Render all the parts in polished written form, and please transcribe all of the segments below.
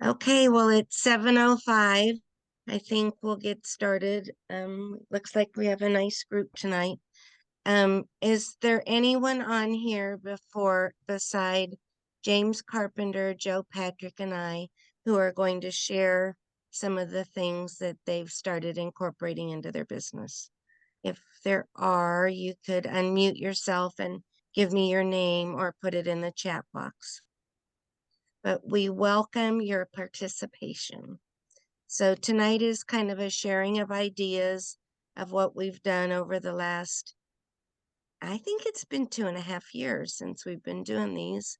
Okay, well, it's 7:05. I think we'll get started. Looks like we have a nice group tonight. Is there anyone on here beside James Carpenter, Joe Patrick, and I who are going to share some of the things that they've started incorporating into their business? If there are, you could unmute yourself and give me your name or put it in the chat box. But we welcome your participation. So tonight is kind of a sharing of ideas of what we've done over the last, I think it's been 2.5 years since we've been doing these.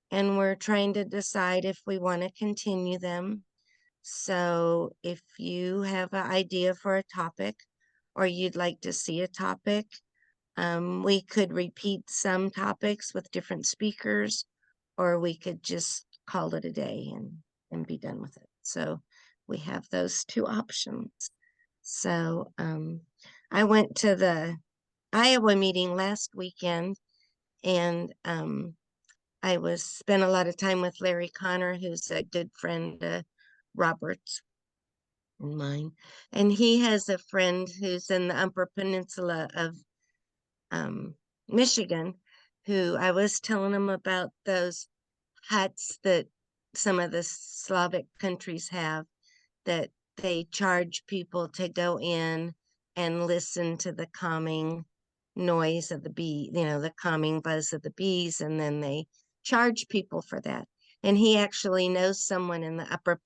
And we're trying to decide if we want to continue them. So if you have an idea for a topic or you'd like to see a topic, we could repeat some topics with different speakers, or we could just call it a day and be done with it. So we have those two options. So I went to the Iowa meeting last weekend, and I spent a lot of time with Larry Connor, who's a good friend, Robert's and mine. And he has a friend who's in the Upper Peninsula of Michigan, who I was telling him about those huts that some of the Slavic countries have, that they charge people to go in and listen to the calming noise of the bee, the calming buzz of the bees, and then they charge people for that. And he actually knows someone in the Upper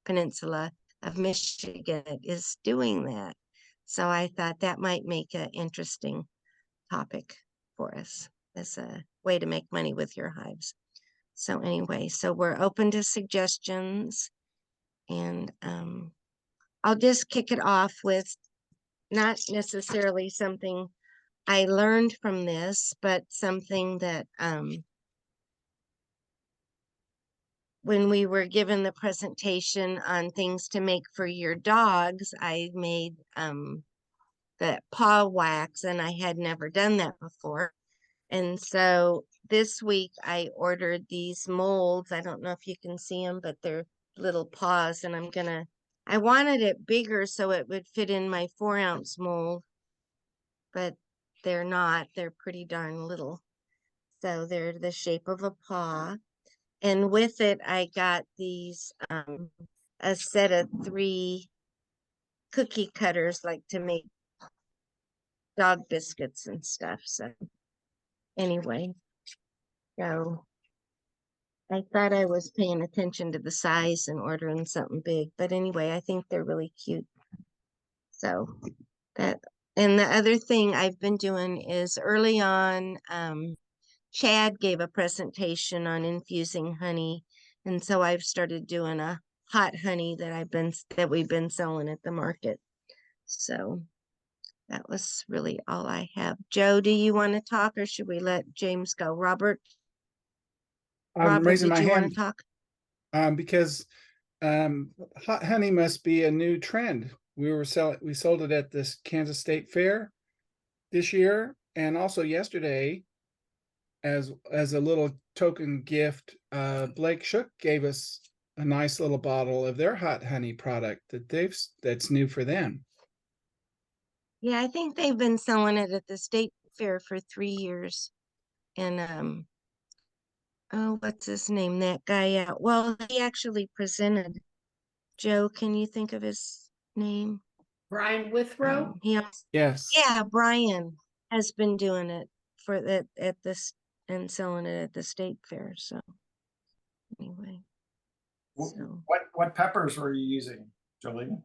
Peninsula of Michigan that is doing that. So I thought that might make an interesting topic for us as a way to make money with your hives. So anyway, so we're open to suggestions, and I'll just kick it off with not necessarily something I learned from this, but something that when we were given the presentation on things to make for your dogs, I made the paw wax, and I had never done that before. And so this week I ordered these molds. I don't know if you can see them, but they're little paws, and I wanted it bigger so it would fit in my 4-ounce mold, but they're not. They're pretty darn little. So they're the shape of a paw. And with it, I got these, a set of 3 cookie cutters, like to make dog biscuits and stuff. So anyway, so I thought I was paying attention to the size and ordering something big, but anyway, I think they're really cute. So that, and the other thing I've been doing is early on, Chad gave a presentation on infusing honey, and so I've started doing a hot honey that we've been selling at the market. So that was really all I have. Joe, do you want to talk, or should we let James go? Robert, I'm raising did my you want hand to talk? because hot honey must be a new trend. We sold it at this Kansas State Fair this year, and also yesterday as a little token gift. Blake Shook gave us a nice little bottle of their hot honey product that's new for them. Yeah, I think they've been selling it at the state fair for 3 years. And oh, what's his name? That guy out. Well, he actually presented. Joe, can you think of his name? Brian Withrow? Yes. Yeah, Brian has been doing it for that at this and selling it at the state fair. So anyway. So What peppers were you using, Jolene?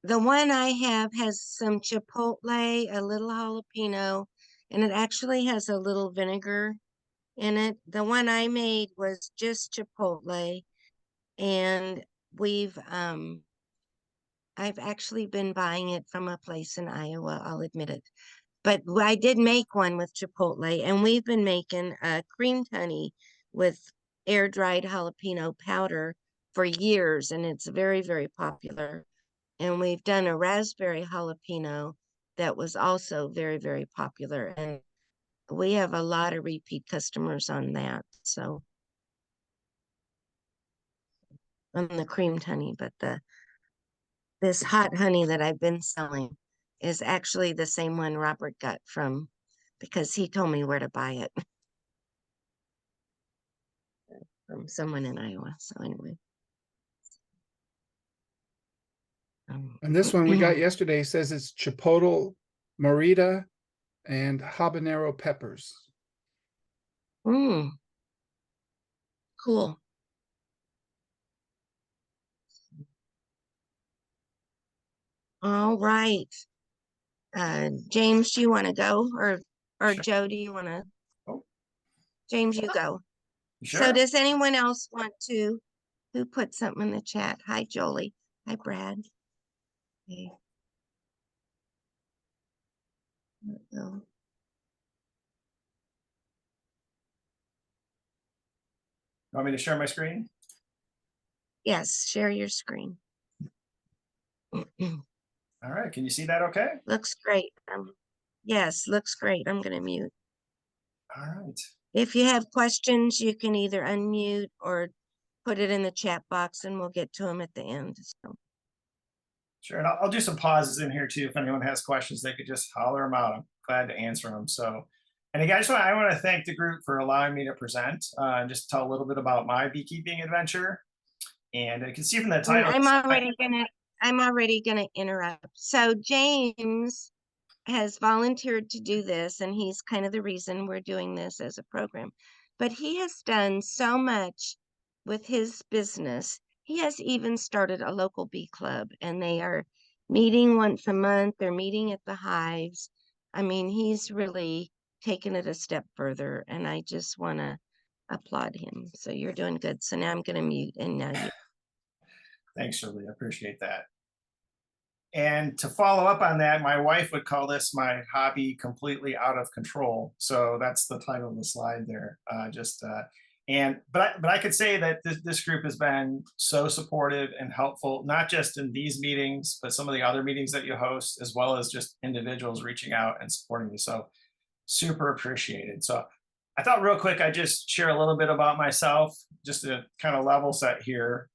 the one I have has some chipotle, a little jalapeno, and it actually has a little vinegar in it. The one I made was just chipotle, and I've actually been buying it from a place in Iowa, I'll admit it. But I did make one with chipotle, and we've been making creamed honey with air-dried jalapeno powder for years, and it's very, very popular. And we've done a raspberry jalapeno that was also very, very popular. And we have a lot of repeat customers on that. So on the creamed honey, but this hot honey that I've been selling is actually the same one Robert got from, because he told me where to buy it from someone in Iowa. So anyway. And this one we got yesterday says it's chipotle, morita, and habanero peppers. Cool. All right. James, do you want to go, or Sure. Joe, do you want to? Oh. James, you go. Sure. So does anyone else want to, who put something in the chat? Hi, Jolie. Hi, Brad. Hey. Uh-oh. Want me to share my screen? Yes, share your screen. All right. Can you see that okay? Looks great. Yes, looks great. I'm going to mute. All right. If you have questions, you can either unmute or put it in the chat box and we'll get to them at the end. So. Sure. And I'll do some pauses in here too. If anyone has questions, they could just holler them out. I'm glad to answer them. So, and again, I want to thank the group for allowing me to present and just tell a little bit about my beekeeping adventure. And you can see from the title. I'm already gonna interrupt. So James has volunteered to do this, and he's kind of the reason we're doing this as a program. But he has done so much with his business. He has even started a local bee club, and they are meeting once a month. They're meeting at the hives. I mean, he's really taken it a step further, and I just want to applaud him. So you're doing good. So now I'm going to mute, and now you. Thanks, Shirley. I appreciate that. And to follow up on that, my wife would call this my hobby completely out of control. So that's the title of the slide there. But I could say that this group has been so supportive and helpful, not just in these meetings, but some of the other meetings that you host, as well as just individuals reaching out and supporting me. So super appreciated. So I thought real quick, I'd just share a little bit about myself, just to kind of level set here.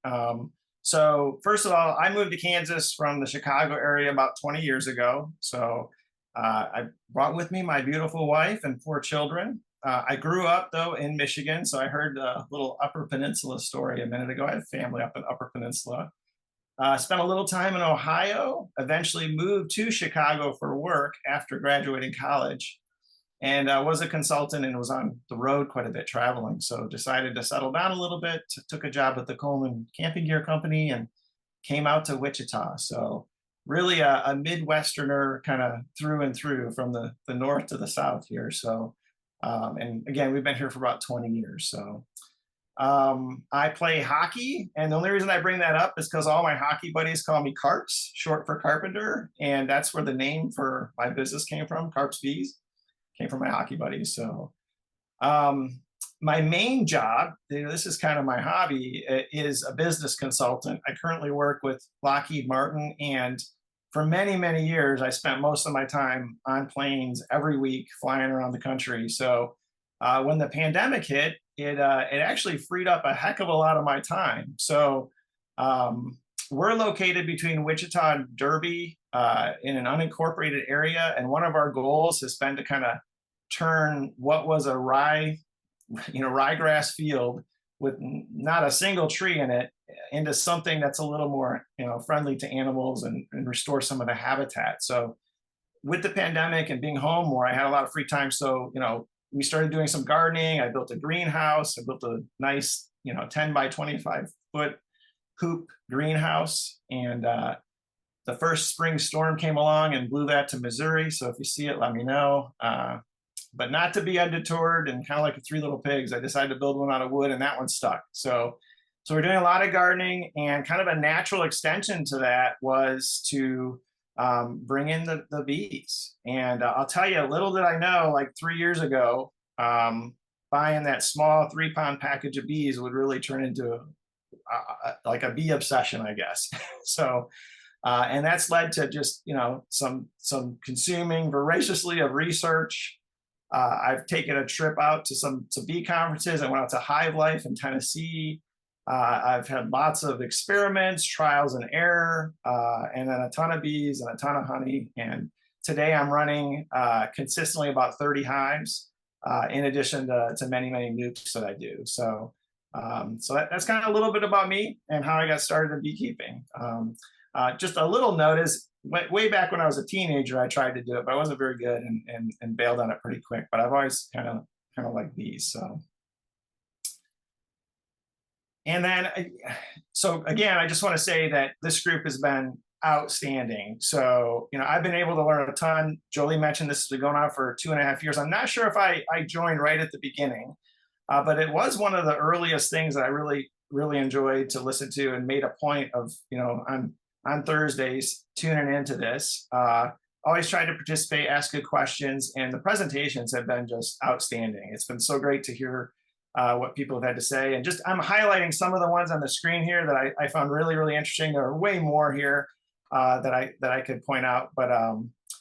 So first of all, I moved to Kansas from the Chicago area about 20 years ago. So I brought with me my beautiful wife and 4 children. I grew up though in Michigan. So I heard a little Upper Peninsula story a minute ago. I had family up in Upper Peninsula. Spent a little time in Ohio, eventually moved to Chicago for work after graduating college. And was a consultant and was on the road quite a bit traveling. So decided to settle down a little bit, took a job at the Coleman Camping Gear Company and came out to Wichita. So really a Midwesterner kind of through and through, from the north to the south here. So, and again, we've been here for about 20 years. So I play hockey. And the only reason I bring that up is because all my hockey buddies call me Carps, short for Carpenter. And that's where the name for my business came from, Carps Bees. Came from my hockey buddies. So my main job, this is kind of my hobby, is a business consultant. I currently work with Lockheed Martin, and for many, many years, I spent most of my time on planes every week flying around the country. So when the pandemic hit, it actually freed up a heck of a lot of my time. So we're located between Wichita and Derby in an unincorporated area. And one of our goals has been to kind of turn what was a ryegrass field with not a single tree in it into something that's a little more, friendly to animals and restore some of the habitat. So with the pandemic and being home more, I had a lot of free time. So, we started doing some gardening. I built a greenhouse. I built a nice, 10 by 25 foot hoop greenhouse. And the first spring storm came along and blew that to Missouri. So if you see it, let me know. But not to be undeterred, and kind of like 3 Little Pigs, I decided to build one out of wood, and that one stuck. So we're doing a lot of gardening, and kind of a natural extension to that was to bring in the bees. And I'll tell you, little did I know, like 3 years ago, buying that small 3-pound package of bees would really turn into like a bee obsession, I guess. So, and that's led to just, some consuming voraciously of research. I've taken a trip out to some bee conferences. I went out to Hive Life in Tennessee. I've had lots of experiments, trials and error, and then a ton of bees and a ton of honey. And today I'm running consistently about 30 hives, in addition to many, many nukes that I do. So, that's kind of a little bit about me and how I got started in beekeeping. Just a little notice, way back when I was a teenager, I tried to do it, but I wasn't very good and bailed on it pretty quick. But I've always kind of liked bees. So. And then, so again, I just want to say that this group has been outstanding. So, I've been able to learn a ton. Jolie mentioned this has been going on for 2.5 years. I'm not sure if I joined right at the beginning, but it was one of the earliest things that I really, really enjoyed to listen to and made a point of, on Thursdays, tuning into this. Always tried to participate, ask good questions, and the presentations have been just outstanding. It's been so great to hear what people have had to say. And just, I'm highlighting some of the ones on the screen here that I found really, really interesting. There are way more here that I could point out, but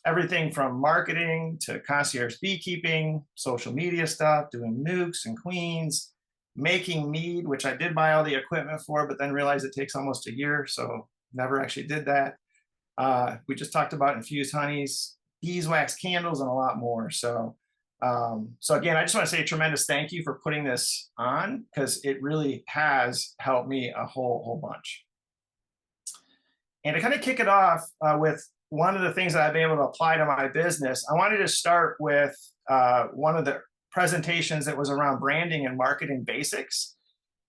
everything from marketing to concierge beekeeping, social media stuff, doing nukes and queens, making mead, which I did buy all the equipment for, but then realized it takes almost a year. So never actually did that. We just talked about infused honeys, beeswax candles, and a lot more. So again, I just want to say a tremendous thank you for putting this on, because it really has helped me a whole bunch. And to kind of kick it off with one of the things that I've been able to apply to my business, I wanted to start with one of the presentations that was around branding and marketing basics.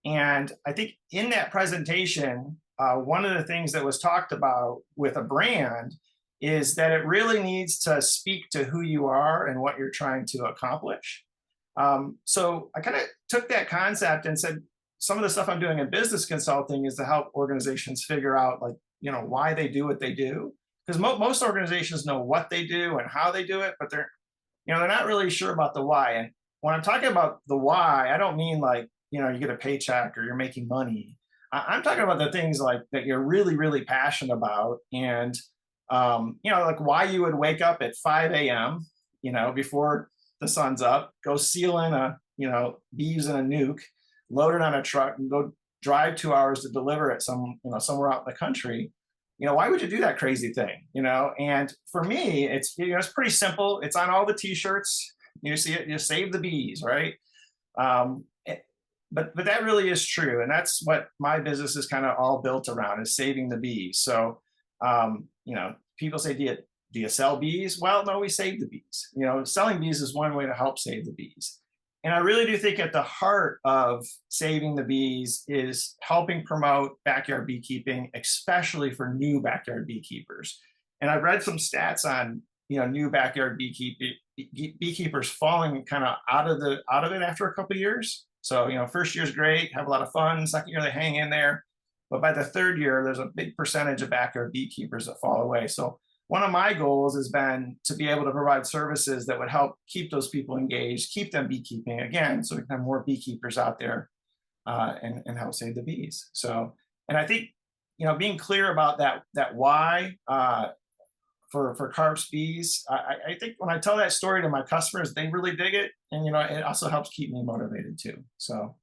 And I think in that presentation, one of the things that was talked about with a brand is that it really needs to speak to who you are and what you're trying to accomplish. So I kind of took that concept and said, some of the stuff I'm doing in business consulting is to help organizations figure out, like, why they do what they do. Because most organizations know what they do and how they do it, but they're not really sure about the why. And when I'm talking about the why, I don't mean like, you get a paycheck or you're making money. I'm talking about the things like that you're really, really passionate about. And like why you would wake up at 5 a.m., before the sun's up, go seal in bees in a nuke, load it on a truck, and go drive 2 hours to deliver it somewhere out in the country. Why would you do that crazy thing? And for me, it's pretty simple. It's on all the t-shirts. You see it, you save the bees, right? But that really is true. And that's what my business is kind of all built around, is saving the bees. So, people say, do you sell bees? Well, no, we save the bees. Selling bees is one way to help save the bees. And I really do think at the heart of saving the bees is helping promote backyard beekeeping, especially for new backyard beekeepers. And I've read some stats on, new backyard beekeepers falling kind of out of it after a couple of years. So, first year's great, have a lot of fun. Second year, they hang in there. But by the third year, there's a big percentage of backyard beekeepers that fall away. So one of my goals has been to be able to provide services that would help keep those people engaged, keep them beekeeping again, so we can have more beekeepers out there and help save the bees. So, and I think, being clear about that why for Carp's bees, I think when I tell that story to my customers, they really dig it. And, it also helps keep me motivated too. So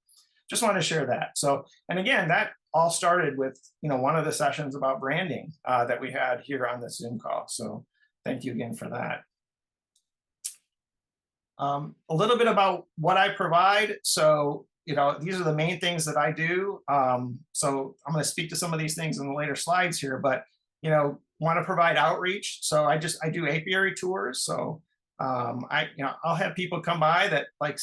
just wanted to share that. So, and again, that all started with, one of the sessions about branding that we had here on the Zoom call. So thank you again for that. A little bit about what I provide. So, these are the main things that I do. So I'm going to speak to some of these things in the later slides here, but, want to provide outreach. So I do apiary tours. So I'll have people come by that, like,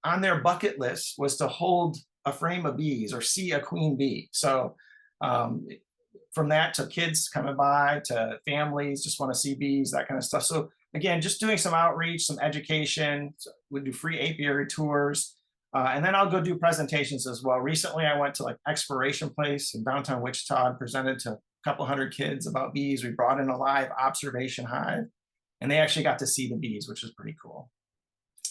on their bucket list was to hold a frame of bees or see a queen bee. So from that to kids coming by to families just want to see bees, that kind of stuff. So again, just doing some outreach, some education. We do free apiary tours. And then I'll go do presentations as well. Recently, I went to like Exploration Place in downtown Wichita and presented to a couple hundred kids about bees. We brought in a live observation hive and they actually got to see the bees, which is pretty cool.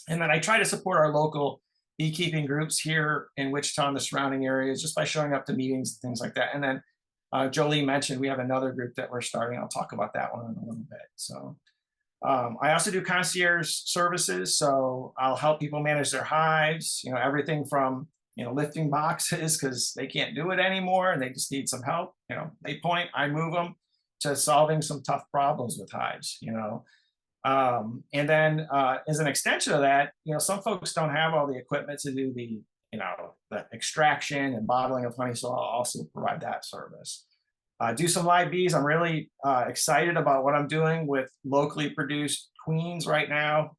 And then I try to support our local beekeeping groups here in Wichita and the surrounding areas just by showing up to meetings and things like that. And then Jolie mentioned we have another group that we're starting. I'll talk about that one in a little bit. So I also do concierge services. So I'll help people manage their hives, everything from lifting boxes because they can't do it anymore and they just need some help. They point, I move them to solving some tough problems with hives. And then as an extension of that, some folks don't have all the equipment to do the extraction and bottling of honey, so I'll also provide that service. Do some live bees. I'm really excited about what I'm doing with locally produced queens right now.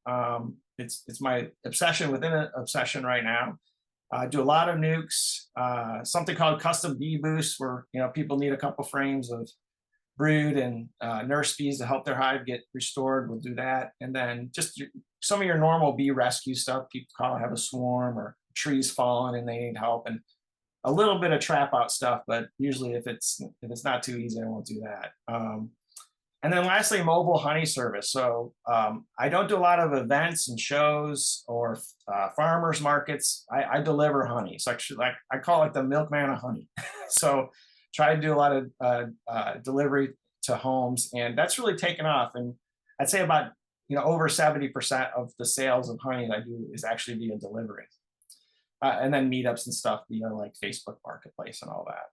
It's my obsession within an obsession right now. Do a lot of nukes, something called custom bee boosts, where people need a couple frames of brood and nurse bees to help their hive get restored. We'll do that. And then just some of your normal bee rescue stuff. People call it, have a swarm or trees falling and they need help, and a little bit of trap out stuff, but usually if it's not too easy, I won't do that. And then lastly, mobile honey service. So I don't do a lot of events and shows or farmers markets. I deliver honey. It's actually like, I call it the milkman of honey. So try to do a lot of delivery to homes, and that's really taken off. And I'd say about over 70% of the sales of honey that I do is actually via delivery. And then meetups and stuff via like Facebook Marketplace and all that.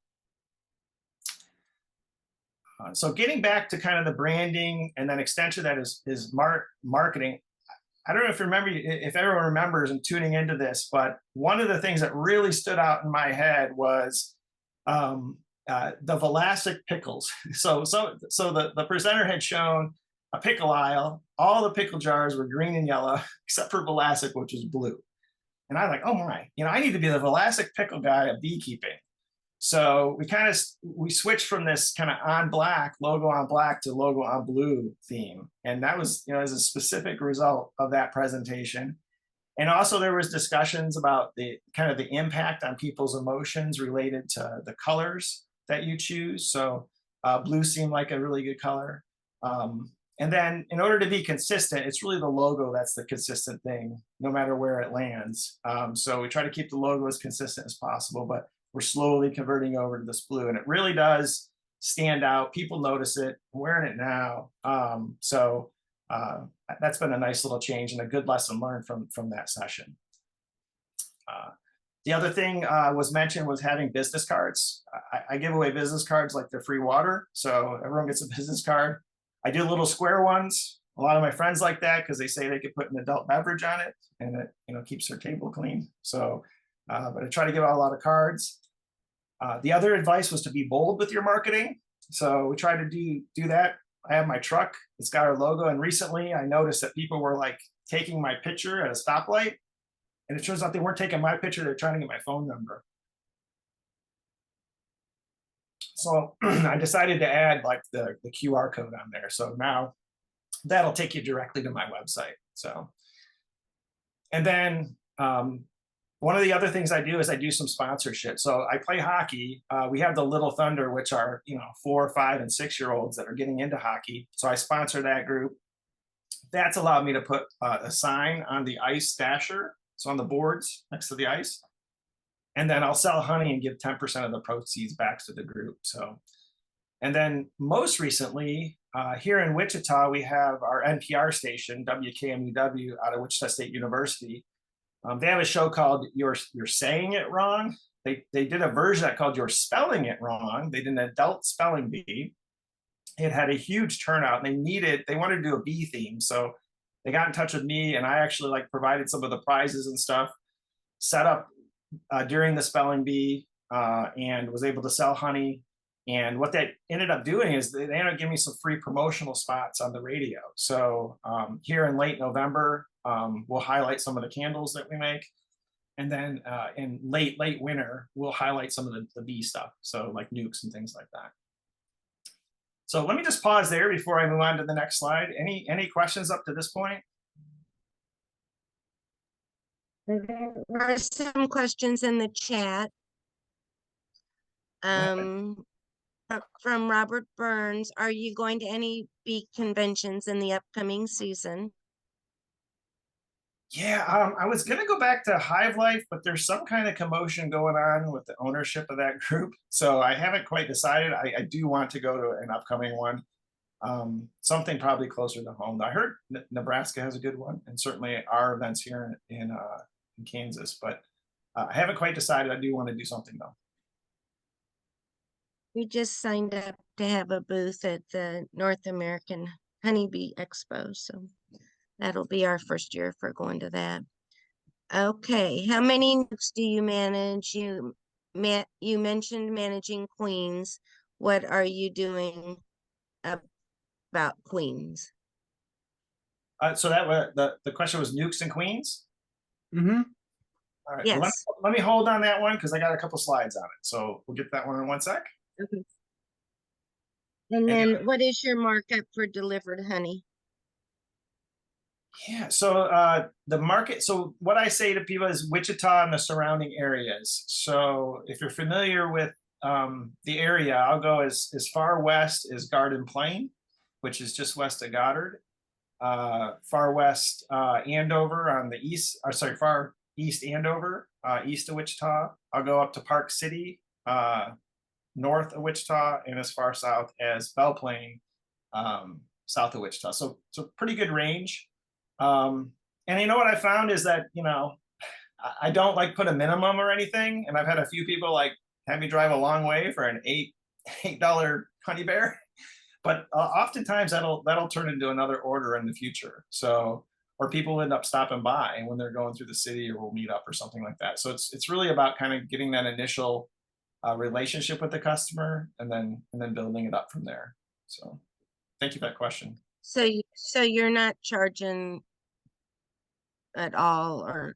So getting back to kind of the branding and then extension that is marketing. I don't know if everyone remembers and tuning into this, but one of the things that really stood out in my head was the Vlasic pickles. So the presenter had shown a pickle aisle. All the pickle jars were green and yellow, except for Vlasic, which was blue. And I'm like, oh my, I need to be the Vlasic pickle guy of beekeeping. So we switched from this kind of logo on black to logo on blue theme. And that was, as a specific result of that presentation. And also there was discussions about the kind of the impact on people's emotions related to the colors that you choose. So blue seemed like a really good color. And then in order to be consistent, it's really the logo that's the consistent thing, no matter where it lands. So we try to keep the logo as consistent as possible, but we're slowly converting over to this blue, and it really does stand out. People notice it. I'm wearing it now. So that's been a nice little change and a good lesson learned from that session. The other thing was mentioned was having business cards. I give away business cards like they're free water. So everyone gets a business card. I do little square ones. A lot of my friends like that because they say they could put an adult beverage on it and it keeps their table clean. So, but I try to give out a lot of cards. The other advice was to be bold with your marketing. So we try to do that. I have my truck. It's got our logo. And recently I noticed that people were like taking my picture at a stoplight. And it turns out they weren't taking my picture. They're trying to get my phone number. So I decided to add like the QR code on there. So now that'll take you directly to my website. So, and then one of the other things I do is I do some sponsorship. So I play hockey. We have the Little Thunder, which are 4, 5, and 6-year-olds that are getting into hockey. So I sponsor that group. That's allowed me to put a sign on the ice stasher, so on the boards next to the ice. And then I'll sell honey and give 10% of the proceeds back to the group. So, and then most recently, here in Wichita, we have our NPR station, WKMUW, out of Wichita State University. They have a show called You're Saying It Wrong. They did a version that called You're Spelling It Wrong. They did an adult spelling bee. It had a huge turnout, and they wanted to do a bee theme. So they got in touch with me, and I actually provided some of the prizes and stuff, set up during the spelling bee, and was able to sell honey. And what that ended up doing is they ended up giving me some free promotional spots on the radio. So here in late November, we'll highlight some of the candles that we make. And then in late winter, we'll highlight some of the bee stuff. So like nukes and things like that. So let me just pause there before I move on to the next slide. Any questions up to this point? There are some questions in the chat. From Robert Burns, are you going to any bee conventions in the upcoming season? Yeah, I was going to go back to Hive Life, but there's some kind of commotion going on with the ownership of that group. So I haven't quite decided. I do want to go to an upcoming one, something probably closer to home. I heard Nebraska has a good one, and certainly our events here in Kansas. But I haven't quite decided. I do want to do something though. We just signed up to have a booth at the North American Honeybee Expo, so that'll be our first year for going to that. Okay, how many nooks do you manage? You mentioned managing queens. What are you doing about queens? So that was the question was nukes and queens. Mm-hmm. All right. Yes. Let me hold on that one because I got a couple slides on it. So we'll get that one in one sec. Okay. And then what is your markup for delivered honey? Yeah, so the market, so what I say to people is Wichita and the surrounding areas. So if you're familiar with the area, I'll go as far west as Garden Plain, which is just west of Goddard. Far west Andover on the east, or sorry, far east Andover, east of Wichita. I'll go up to Park City, north of Wichita, and as far south as Belle Plaine, south of Wichita. So pretty good range. And you know what I found is that, you know, I don't like put a minimum or anything. And I've had a few people like have me drive a long way for an $8 honey bear. But oftentimes that'll turn into another order in the future. So, or people end up stopping by when they're going through the city, or we'll meet up or something like that. So it's really about kind of getting that initial relationship with the customer and then building it up from there. So thank you for that question. So you're not charging at all or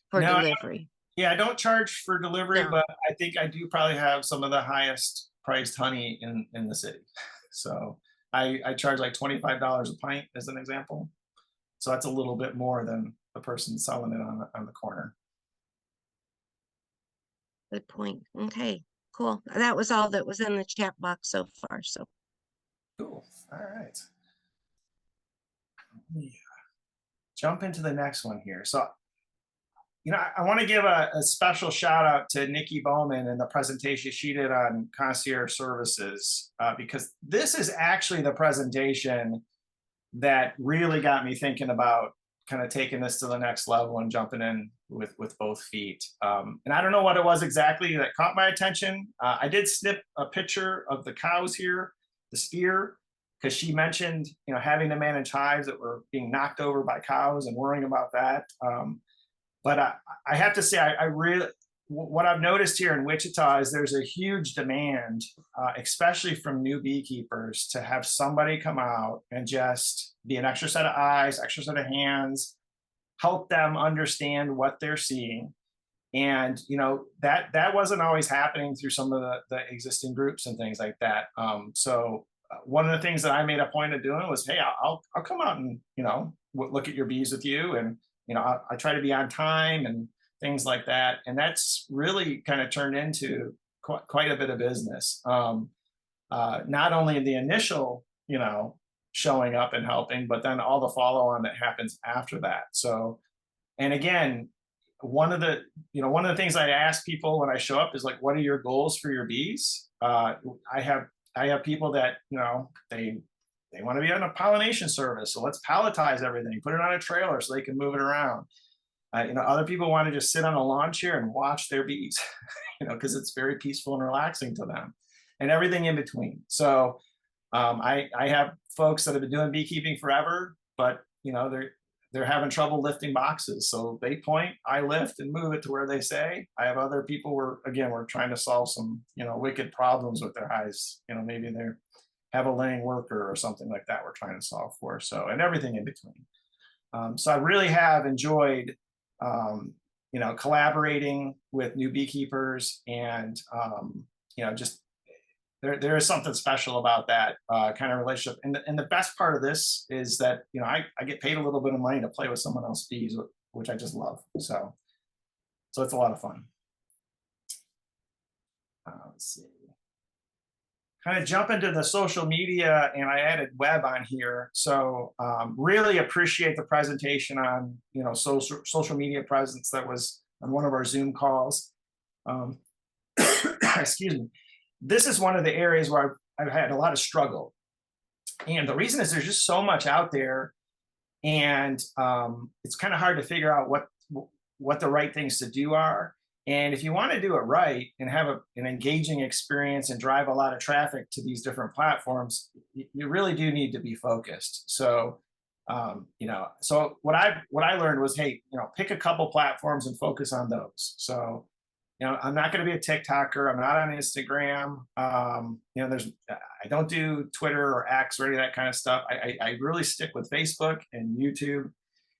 for No, delivery? Yeah, I don't charge for delivery, No. but I think I do probably have some of the highest priced honey in the city. So I charge like $25 a pint as an example. So that's a little bit more than the person selling it on the corner. Good point. Okay, cool. That was all that was in the chat box so far. So Cool. All right. Let me jump into the next one here. So, you know, I want to give a special shout out to Nikki Bowman and the presentation she did on concierge services, because this is actually the presentation that really got me thinking about kind of taking this to the next level and jumping in with both feet. And I don't know what it was exactly that caught my attention. I did snip a picture of the cows here, the steer, because she mentioned, you know, having to manage hives that were being knocked over by cows and worrying about that. But I have to say, I really, what I've noticed here in Wichita is there's a huge demand, especially from new beekeepers, to have somebody come out and just be an extra set of eyes, extra set of hands, help them understand what they're seeing. And, you know, that wasn't always happening through some of the existing groups and things like that. So one of the things that I made a point of doing was, hey, I'll come out and, you know, look at your bees with you. And, you know, I try to be on time and things like that. And that's really kind of turned into quite a bit of business. Not only the initial, you know, showing up and helping, but then all the follow on that happens after that. So, and again, one of the things I ask people when I show up is like, what are your goals for your bees? I have people that, you know, they want to be on a pollination service. So let's palletize everything, put it on a trailer so they can move it around. You know, other people want to just sit on a lawn chair and watch their bees, you know, because it's very peaceful and relaxing to them, and everything in between. So I have folks that have been doing beekeeping forever, but, you know, they're having trouble lifting boxes. So they point, I lift and move it to where they say. I have other people where, again, we're trying to solve some, you know, wicked problems with their hives. You know, maybe they have a laying worker or something like that we're trying to solve for. So, and everything in between. So I really have enjoyed, you know, collaborating with new beekeepers, and, you know, just there is something special about that kind of relationship. And the best part of this is that, you know, I get paid a little bit of money to play with someone else's bees, which I just love. So it's a lot of fun. Let's see. Kind of jump into the social media, and I added web on here. So really appreciate the presentation on, you know, social media presence that was on one of our Zoom calls. Excuse me. This is one of the areas where I've had a lot of struggle. And the reason is there's just so much out there, and it's kind of hard to figure out what the right things to do are. And if you want to do it right and have an engaging experience and drive a lot of traffic to these different platforms, you really do need to be focused. So, so what I learned was, hey, pick a couple platforms and focus on those. So, I'm not going to be a TikToker. I'm not on Instagram. I don't do Twitter or X or any of that kind of stuff. I really stick with Facebook and YouTube,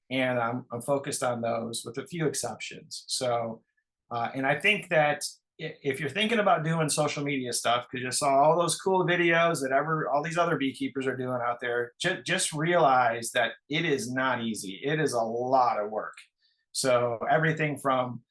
and I'm focused on those with a few exceptions. So, and I think that if you're thinking about doing social media stuff, because you saw all those cool videos that all these other beekeepers are doing out there, just realize that it is not easy. It is a lot of work. So everything from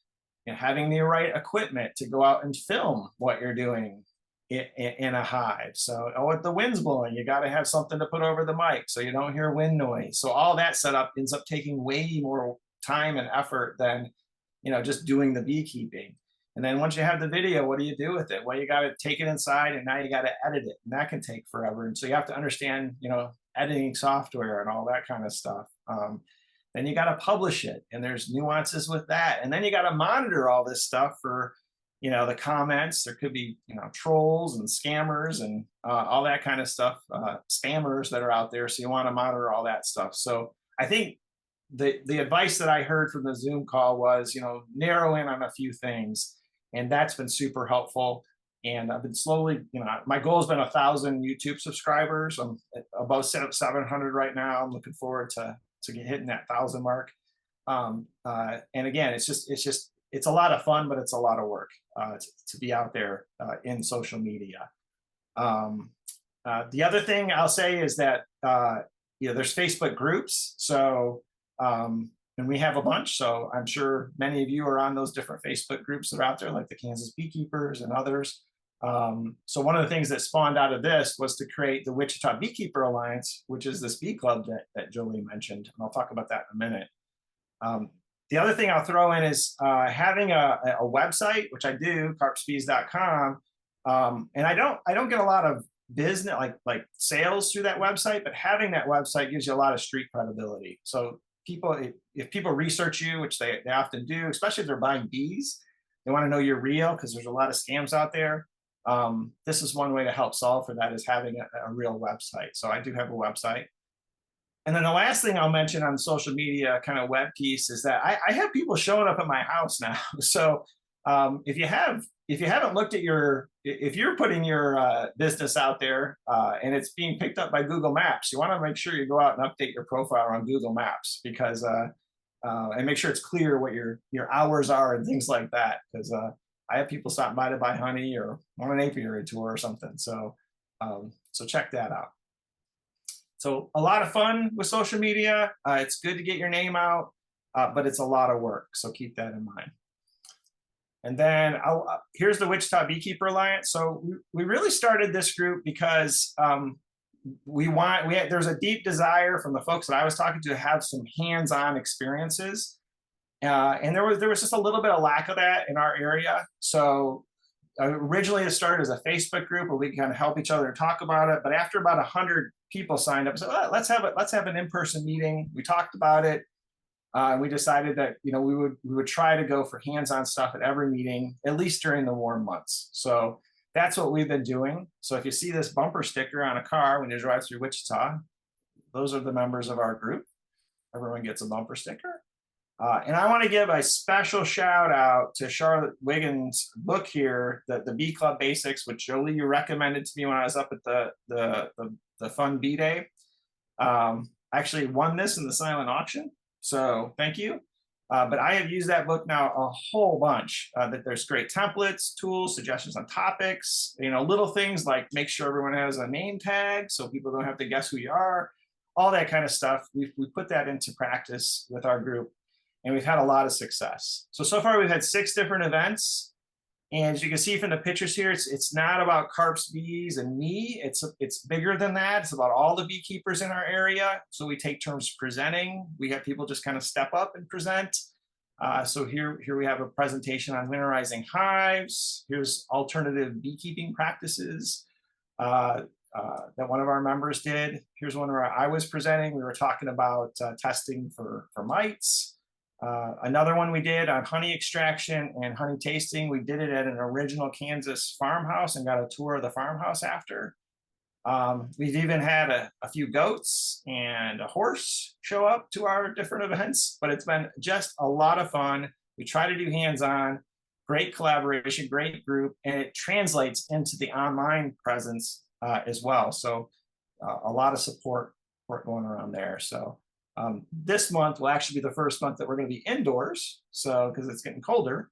having the right equipment to go out and film what you're doing in a hive. So, if the wind's blowing, you got to have something to put over the mic so you don't hear wind noise. So all that setup ends up taking way more time and effort than just doing the beekeeping. And then once you have the video, what do you do with it? Well, you got to take it inside, and now you got to edit it, and that can take forever. And so you have to understand, editing software and all that kind of stuff. Then you got to publish it, and there's nuances with that. And then you got to monitor all this stuff for, the comments. There could be, trolls and scammers and all that kind of stuff, spammers that are out there. So you want to monitor all that stuff. So I think the advice that I heard from the Zoom call was, narrow in on a few things, and that's been super helpful. And I've been slowly, my goal has been 1,000 YouTube subscribers. I'm above 700 right now. I'm looking forward to get hitting that 1,000 mark. And again, it's a lot of fun, but it's a lot of work to be out there in social media. The other thing I'll say is that there's Facebook groups. So and we have a bunch. So I'm sure many of you are on those different Facebook groups that are out there, like the Kansas Beekeepers and others. So one of the things that spawned out of this was to create the Wichita Beekeeper Alliance, which is this bee club that Jolie mentioned. And I'll talk about that in a minute. The other thing I'll throw in is having a website, which I do, carpsbees.com. And I don't get a lot of business, like sales through that website, but having that website gives you a lot of street credibility. So if people research you, which they often do, especially if they're buying bees, they want to know you're real because there's a lot of scams out there. This is one way to help solve for that, is having a real website. So I do have a website. And then the last thing I'll mention on social media kind of web piece is that I have people showing up at my house now. So if you haven't looked at if you're putting your business out there and it's being picked up by Google Maps, you want to make sure you go out and update your profile on Google Maps, because and make sure it's clear what your hours are and things like that. Because I have people stop by to buy honey or on an apiary tour or something. So so check that out. So a lot of fun with social media. It's good to get your name out, but it's a lot of work. So keep that in mind. And then here's the Wichita Beekeeper Alliance. So we really started this group because there's a deep desire from the folks that I was talking to have some hands-on experiences. And there was just a little bit of lack of that in our area. So originally it started as a Facebook group where we can kind of help each other and talk about it. But after about 100 people signed up, so let's have an in-person meeting. We talked about it. And we decided that we would try to go for hands-on stuff at every meeting, at least during the warm months. So that's what we've been doing. So if you see this bumper sticker on a car when you drive through Wichita, those are the members of our group. Everyone gets a bumper sticker. And I want to give a special shout out to Charlotte Wiggins' book here, the Bee Club Basics, which Jolie, you recommended to me when I was up at the Fun Bee Day. I actually won this in the silent auction. So thank you. But I have used that book now a whole bunch. That there's great templates, tools, suggestions on topics, little things like make sure everyone has a name tag so people don't have to guess who you are, all that kind of stuff. We put that into practice with our group, and we've had a lot of success. So far we've had 6 different events. And as you can see from the pictures here, it's not about Carp's Bees and me. It's bigger than that. It's about all the beekeepers in our area. So we take turns presenting. We have people just kind of step up and present. So here we have a presentation on winterizing hives. Here's alternative beekeeping practices that one of our members did. Here's one where I was presenting. We were talking about testing for mites. Another one we did on honey extraction and honey tasting. We did it at an original Kansas farmhouse and got a tour of the farmhouse after. We've even had a few goats and a horse show up to our different events, but it's been just a lot of fun. We try to do hands-on, great collaboration, great group, and it translates into the online presence as well. So a lot of support going around there. So this month will actually be the first month that we're going to be indoors. So because it's getting colder,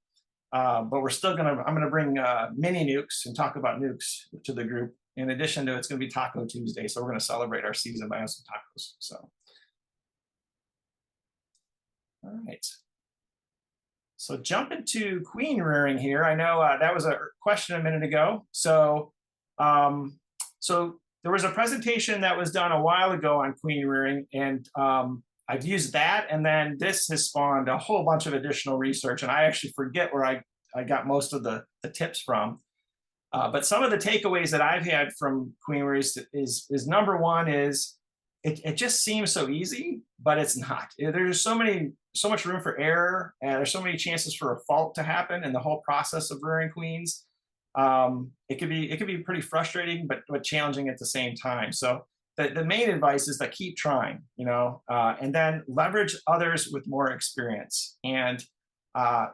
but we're still I'm going to bring mini nukes and talk about nukes to the group. In addition to, it's going to be Taco Tuesday. So we're going to celebrate our season by having some tacos. So, all right. So jump into queen rearing here. I know that was a question a minute ago. So, so there was a presentation that was done a while ago on queen rearing, and I've used that. And then this has spawned a whole bunch of additional research. And I actually forget where I got most of the tips from. But some of the takeaways that I've had from queen rearing is number one is it just seems so easy, but it's not. There's so much room for error, and there's so many chances for a fault to happen in the whole process of rearing queens. It could be pretty frustrating, but challenging at the same time. So the main advice is to keep trying, and then leverage others with more experience. And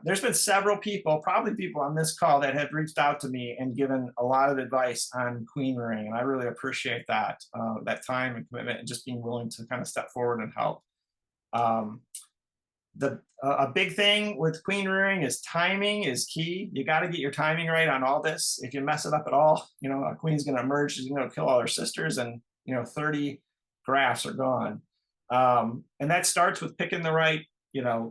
there's been several people, probably people on this call, that have reached out to me and given a lot of advice on queen rearing, and I really appreciate that time and commitment and just being willing to kind of step forward and help. A big thing with queen rearing is timing is key. You got to get your timing right on all this. If you mess it up at all, a queen's going to emerge, she's going to kill all her sisters, and 30 grafts are gone. And that starts with picking the right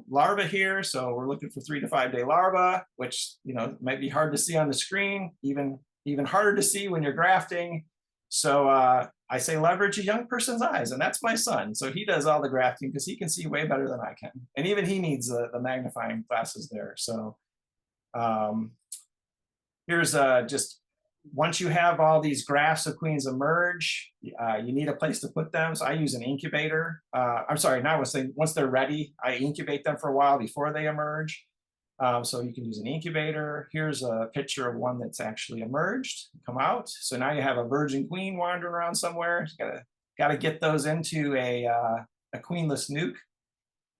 larva here. So we're looking for 3 to 5 day larva, which might be hard to see on the screen, even harder to see when you're grafting. So I say leverage a young person's eyes, and that's my son. So he does all the grafting because he can see way better than I can, and even he needs the magnifying glasses there. So here's just once you have all these grafts of queens emerge, you need a place to put them. So I use an incubator. I'm sorry, not once they're ready, I incubate them for a while before they emerge. So you can use an incubator. Here's a picture of one that's actually emerged, come out. So now you have a virgin queen wandering around somewhere. You gotta get those into a queenless nuke.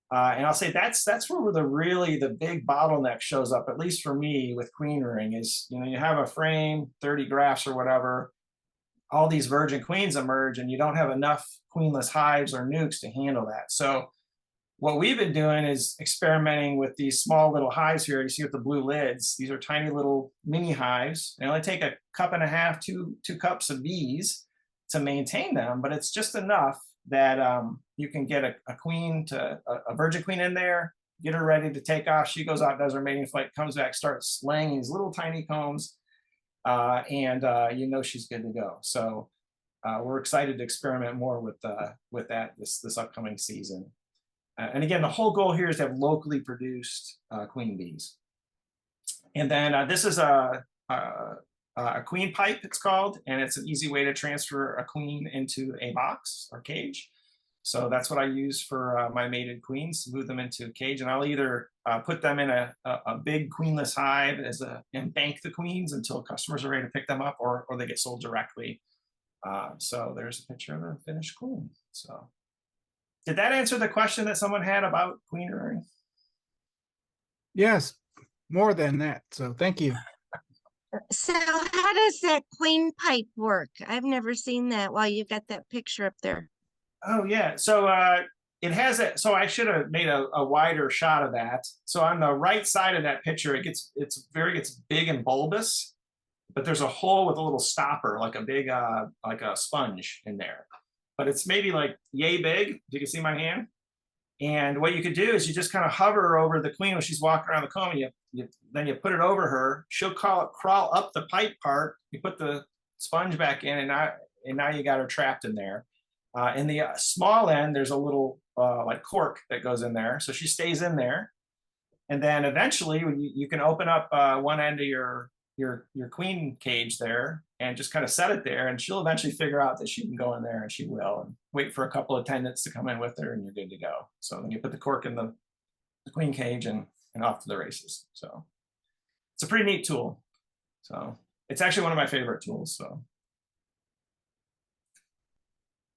And I'll say that's where the big bottleneck shows up, at least for me with queen rearing, is you have a frame, 30 grafts or whatever, all these virgin queens emerge, and you don't have enough queenless hives or nukes to handle that. So what we've been doing is experimenting with these small little hives here. You see with the blue lids, these are tiny little mini hives. They only take 1.5 cups, 2 cups of bees to maintain them, but it's just enough that you can get a virgin queen in there, get her ready to take off. She goes out, does her mating flight, comes back, starts laying these little tiny combs, and she's good to go. So we're excited to experiment more with that this upcoming season. And again, the whole goal here is to have locally produced queen bees. And then this is a queen pipe, it's called, and it's an easy way to transfer a queen into a box or cage. So that's what I use for my mated queens, move them into a cage, and I'll either put them in a big queenless hive and bank the queens until customers are ready to pick them up, or they get sold directly. So there's a picture of a finished queen. So did that answer the question that someone had about queen rearing? Yes, more than that. So thank you. So how does that queen pipe work? I've never seen that while you've got that picture up there. Oh yeah, so it has it. So I should have made a wider shot of that. So on the right side of that picture, it gets big and bulbous, but there's a hole with a little stopper, like a big like a sponge in there. But it's maybe like yay big. You can see my hand. And what you could do is you just kind of hover over the queen when she's walking around the comb. Then you put it over her. She'll crawl up the pipe part. You put the sponge back in, and now you got her trapped in there. In the small end, there's a little like cork that goes in there, so she stays in there. And then eventually, you can open up one end of your queen cage there and just kind of set it there, and she'll eventually figure out that she can go in there, and she will, and wait for a couple of attendants to come in with her, and you're good to go. So then you put the cork in the the queen cage and off to the races. So it's a pretty neat tool. So it's actually one of my favorite tools. So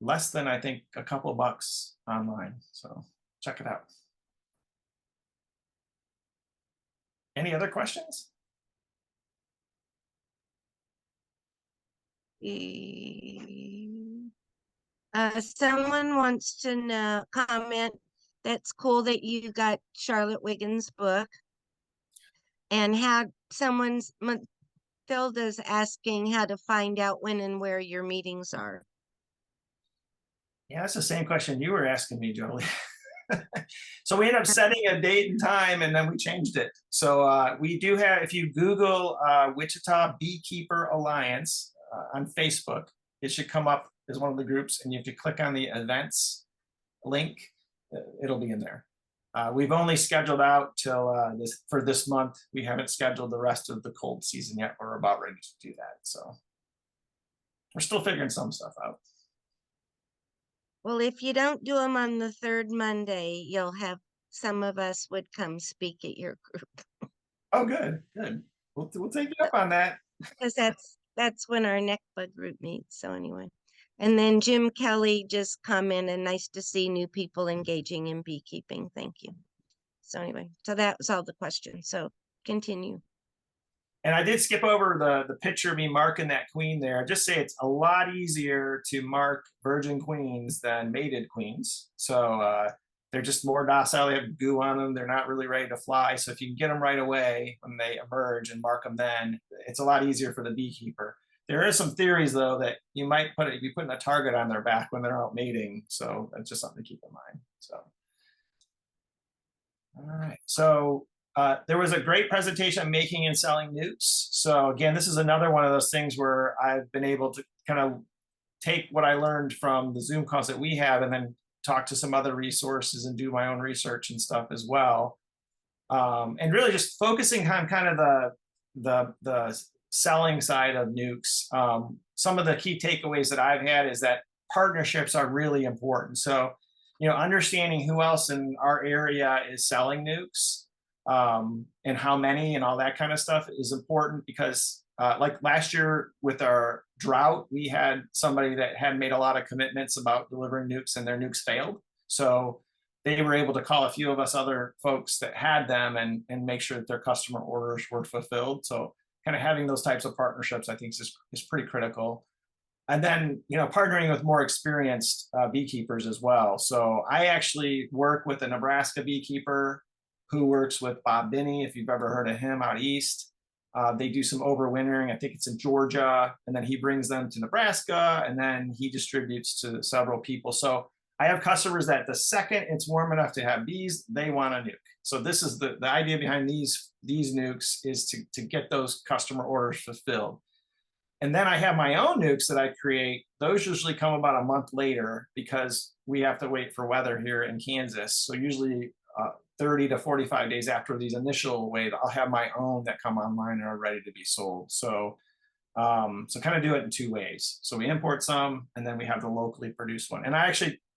less than, I think, a couple bucks online. So check it out. Any other questions? Someone wants to know, comment, that's cool that you got Charlotte Wiggins' book. And had someone's, Matilda's asking how to find out when and where your meetings are. Yeah, that's the same question you were asking me, Jolie. So we ended up setting a date and time, and then we changed it. So we do have, if you Google Wichita Beekeeper Alliance on Facebook, it should come up as one of the groups, and if you click on the events link, it'll be in there. We've only scheduled out till for this month. We haven't scheduled the rest of the cold season yet. We're about ready to do that. So we're still figuring some stuff out. Well, if you don't do them on the third Monday, you'll have some of us would come speak at your group. Oh, good, good. We'll take you up on that. Because that's when our NECBA group meets. So anyway. And then Jim Kelly just commented, nice to see new people engaging in beekeeping. Thank you. So anyway, so that was all the questions. So continue. And I did skip over the picture of me marking that queen there. Just say it's a lot easier to mark virgin queens than mated queens. So they're just more docile. They have goo on them. They're not really ready to fly. So if you can get them right away when they emerge and mark them then, it's a lot easier for the beekeeper. There are some theories, though, that you might be putting a target on their back when they're out mating. So that's just something to keep in mind. So, all right. So there was a great presentation on making and selling nukes. So again, this is another one of those things where I've been able to kind of take what I learned from the Zoom calls that we have and then talk to some other resources and do my own research and stuff as well. And really just focusing on kind of the selling side of nukes. Some of the key takeaways that I've had is that partnerships are really important. So, understanding who else in our area is selling nukes and how many and all that kind of stuff is important because like last year with our drought, we had somebody that had made a lot of commitments about delivering nukes and their nukes failed. So they were able to call a few of us other folks that had them and make sure that their customer orders were fulfilled. So kind of having those types of partnerships, I think is pretty critical. And then, partnering with more experienced beekeepers as well. So I actually work with a Nebraska beekeeper who works with Bob Binney, if you've ever heard of him out east. They do some overwintering. I think it's in Georgia, and then he brings them to Nebraska, and then he distributes to several people. So I have customers that the second it's warm enough to have bees, they want a nuke. So this is the idea behind these nukes is to get those customer orders fulfilled. And then I have my own nukes that I create. Those usually come about a month later because we have to wait for weather here in Kansas. So usually 30 to 45 days after these initial wave, I'll have my own that come online and are ready to be sold. So kind of do it in two ways. So we import some, and then we have the locally produced one. And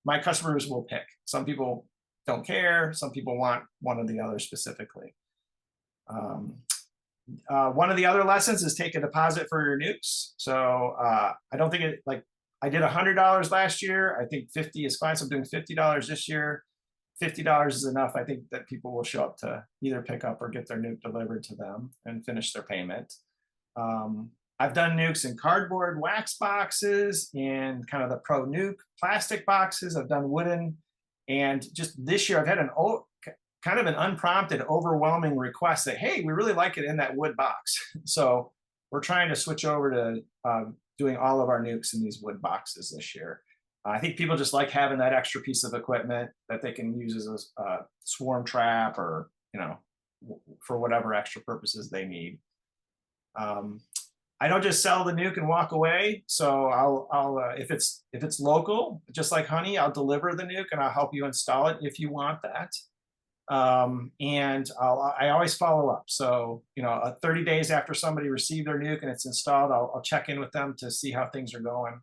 my customers will pick. Some people don't care. Some people want one or the other specifically. One of the other lessons is take a deposit for your nukes. So I don't think I did $100 last year. I think 50 is fine. So I'm doing $50 this year. $50 is enough. I think that people will show up to either pick up or get their nuke delivered to them and finish their payment. I've done nukes in cardboard wax boxes and kind of the Pro Nuke plastic boxes. I've done wooden, and just this year I've had kind of an unprompted, overwhelming request that, hey, we really like it in that wood box. So we're trying to switch over to doing all of our nukes in these wood boxes this year. I think people just like having that extra piece of equipment that they can use as a swarm trap or, for whatever extra purposes they need. I don't just sell the nuke and walk away. So I'll if it's local, just like honey, I'll deliver the nuke and I'll help you install it if you want that. And I always follow up. So, 30 days after somebody received their nuke and it's installed, I'll check in with them to see how things are going.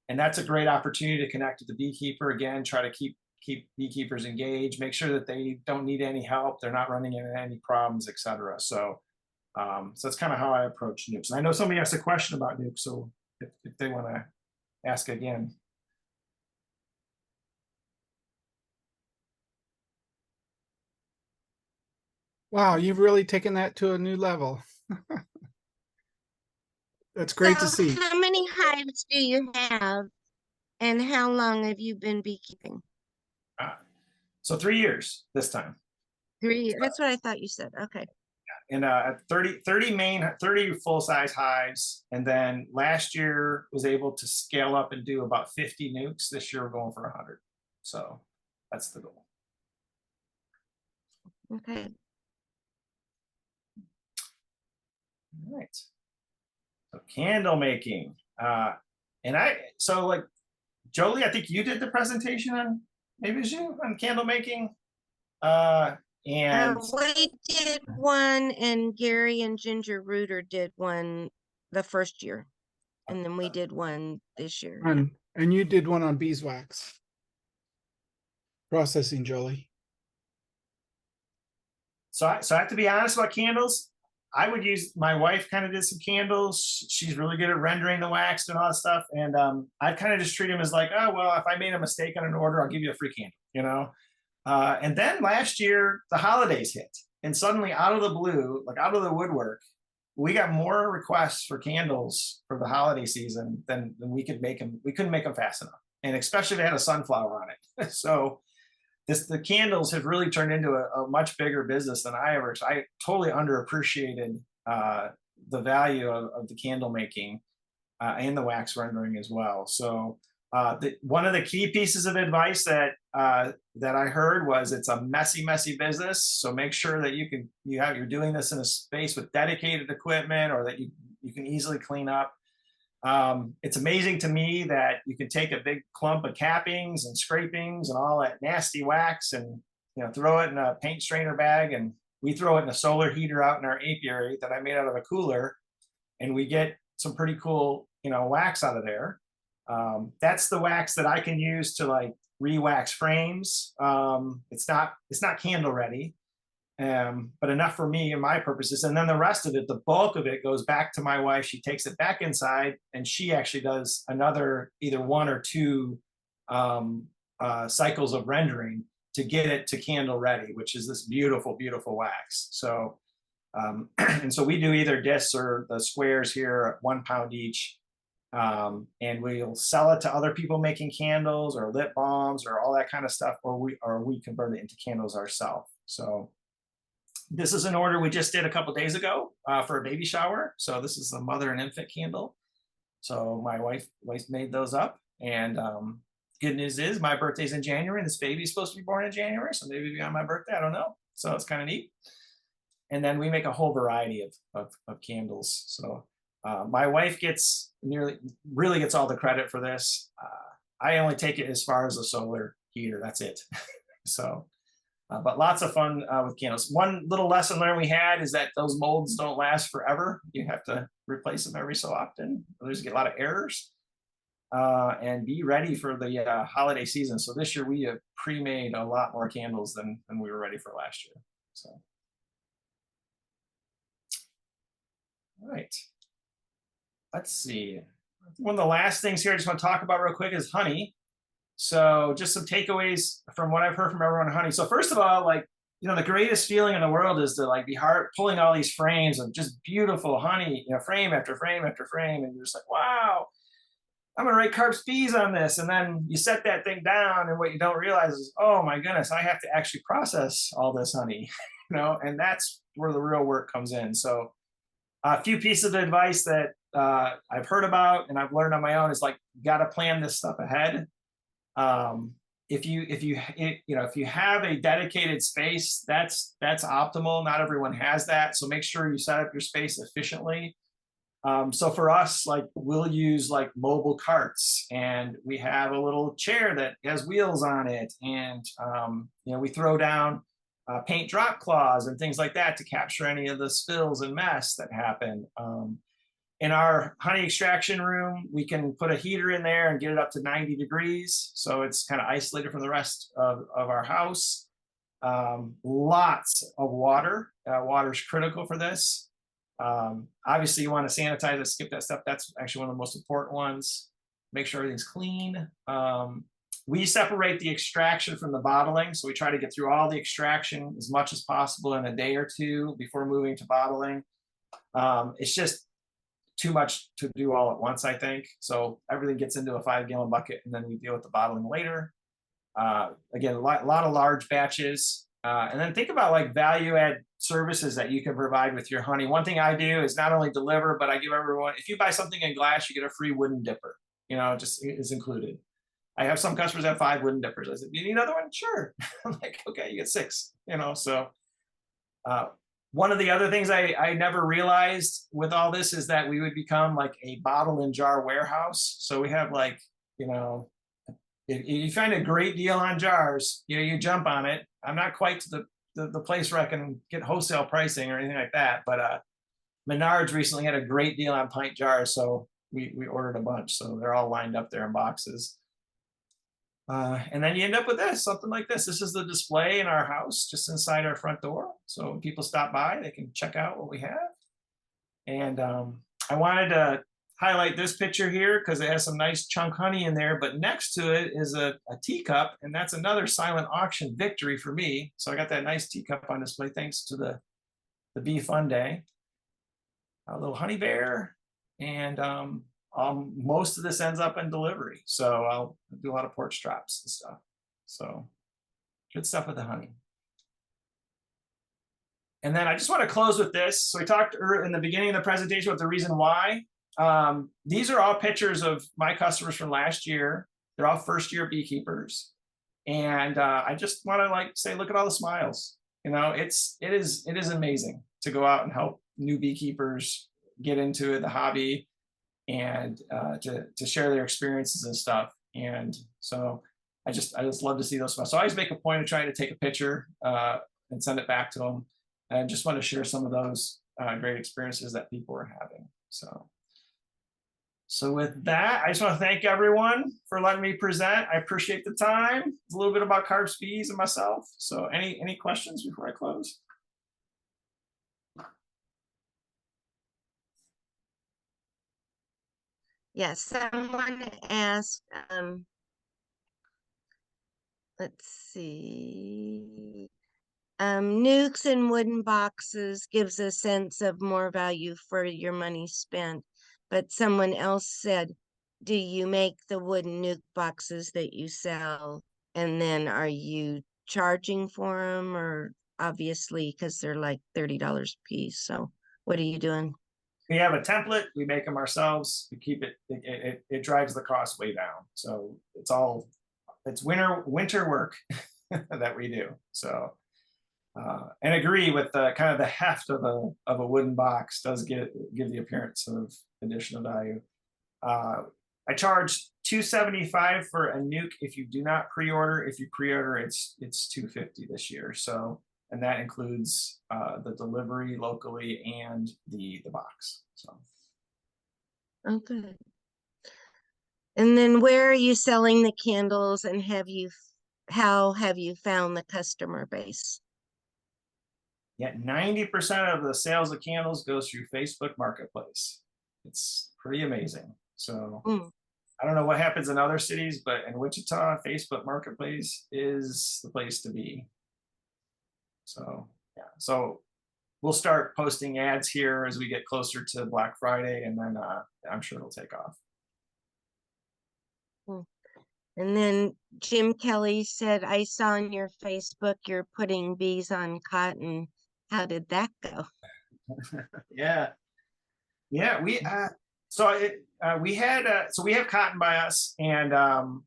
And that's a great opportunity to connect with the beekeeper again, try to keep keep beekeepers engaged, make sure that they don't need any help, they're not running into any problems, etc. So, so that's kind of how I approach nukes. And I know somebody asked a question about nukes, so if they want to ask again. Wow, you've really taken that to a new level. That's great to So see. how many hives do you have, and how long have you been beekeeping? So 3 years this time. 3 years. That's what I thought you said. Okay. And 30 full-size hives. And then last year was able to scale up and do about 50 nukes. This year we're going for 100. So that's the goal. Okay. All right. So candle making. So like Jolie, I think you did the presentation on, maybe it was you, on candle making. And We did one, and Gary and Ginger Rooter did one the first year, and then we did one this year. Yeah. And you did one on beeswax processing, Jolie. so I have to be honest about candles. I would use, my wife kind of did some candles. She's really good at rendering the wax and all that stuff. And I kind of just treat them as like, oh, well, if I made a mistake on an order, I'll give you a free candle, you know? And then last year, the holidays hit. And suddenly out of the blue, like out of the woodwork, we got more requests for candles for the holiday season than we could make them. We couldn't make them fast enough. And especially if they had a sunflower on it. So the candles have really turned into a much bigger business than I totally underappreciated the value of the candle making and the wax rendering as well. So one of the key pieces of advice that I heard was, it's a messy business. So make sure that you're doing this in a space with dedicated equipment, or that you can easily clean up. It's amazing to me that you can take a big clump of cappings and scrapings and all that nasty wax and, throw it in a paint strainer bag, and we throw it in a solar heater out in our apiary that I made out of a cooler, and we get some pretty cool, wax out of there. That's the wax that I can use to like re-wax frames. It's not candle ready, but enough for me and my purposes. And then the rest of it, the bulk of it, goes back to my wife. She takes it back inside, and she actually does another either 1 or 2 cycles of rendering to get it to candle ready, which is this beautiful wax. So and so we do either discs or the squares here at 1 pound each. And we'll sell it to other people making candles or lip balms or all that kind of stuff, or we convert it into candles ourselves. So this is an order we just did a couple days ago for a baby shower. So this is the mother and infant candle. So my wife made those up, and good news is my birthday's in January, and this baby's supposed to be born in January, so maybe it'll be on my birthday, I don't know. So it's kind of neat. And then we make a whole variety of candles. So my wife really gets all the credit for this. I only take it as far as a solar heater. That's it. So, but lots of fun with candles. One little lesson learned we had is that those molds don't last forever. You have to replace them every so often. There's a lot of errors. And be ready for the holiday season. So this year we have pre-made a lot more candles than we were ready for last year. So, all right. Let's see. One of the last things here I just want to talk about real quick is honey. So just some takeaways from what I've heard from everyone on honey. So first of all, the greatest feeling in the world is to be pulling all these frames of just beautiful honey, frame after frame after frame. And you're just like, wow, I'm going to write Carp's bees on this. And then you set that thing down, and what you don't realize is, oh my goodness, I have to actually process all this honey, and that's where the real work comes in. So a few pieces of advice that I've heard about and I've learned on my own is you got to plan this stuff ahead. If you have a dedicated space, that's optimal. Not everyone has that, so make sure you set up your space efficiently. So for us, we'll use mobile carts, and we have a little chair that has wheels on it, and we throw down paint drop cloths and things like that to capture any of the spills and mess that happen. In our honey extraction room, we can put a heater in there and get it up to 90 degrees. So it's kind of isolated from the rest of our house. Lots of water. Water is critical for this. Obviously, you want to sanitize it, skip that stuff. That's actually one of the most important ones. Make sure everything's clean. We separate the extraction from the bottling. So we try to get through all the extraction as much as possible in a day or two before moving to bottling. It's just too much to do all at once, I think. So everything gets into a 5-gallon bucket and then we deal with the bottling later. Again, a lot of large batches. And then think about like value add services that you can provide with your honey. One thing I do is not only deliver, but I give everyone, if you buy something in glass, you get a free wooden dipper, you know, just is included. I have some customers that have 5 wooden dippers. I said, you need another one? Sure. I'm like, okay, you get 6, you know, so. One of the other things I never realized with all this is that we would become like a bottle and jar warehouse. So we have like, you know, if you find a great deal on jars, you know, you jump on it. I'm not quite to the place where I can get wholesale pricing or anything like that, but Menards recently had a great deal on pint jars, so we ordered a bunch. So they're all lined up there in boxes. And then you end up with this, something like this. This is the display in our house, just inside our front door. So when people stop by, they can check out what we have. And I wanted to highlight this picture here because it has some nice chunk honey in there, but next to it is a teacup, and that's another silent auction victory for me. So I got that nice teacup on display thanks to the Bee Fun Day. A little honey bear, and most of this ends up in delivery. So I'll do a lot of porch drops and stuff. So good stuff with the honey. And then I just want to close with this. So we talked in the beginning of the presentation about the reason why. These are all pictures of my customers from last year. They're all first-year beekeepers. And I just want to like say, look at all the smiles. You know, it is amazing to go out and help new beekeepers get into the hobby and to share their experiences and stuff. And so I just love to see those smiles. So I always make a point of trying to take a picture and send it back to them. And I just want to share some of those great experiences that people are having. So with that, I just want to thank everyone for letting me present. I appreciate the time. It's a little bit about Carp's Bees and myself. So any questions before I close? Yes, someone asked, let's see. Nukes and wooden boxes gives a sense of more value for your money spent. But someone else said, do you make the wooden nuke boxes that you sell? And then are you charging for them? Or obviously, because they're like $30 a piece. So what are you doing? We have a template. We make them ourselves. We keep it. It drives the cost way down. So it's winter work that we do. So and agree with the kind of the heft of a wooden box does give the appearance of additional value. I charge $275 for a nuke if you do not pre-order. If you pre-order, it's $250 this year. So. And that includes the delivery locally and the box. So. Okay. And then where are you selling the candles, and how have you found the customer base? Yeah, 90% of the sales of candles goes through Facebook Marketplace. It's pretty amazing. So I don't know what happens in other cities, but in Wichita, Facebook Marketplace is the place to be. So yeah, so we'll start posting ads here as we get closer to Black Friday, and then I'm sure it'll take off. And then Jim Kelly said, I saw on your Facebook you're putting bees on cotton. How did that go? Yeah, we we have cotton by us, and I'm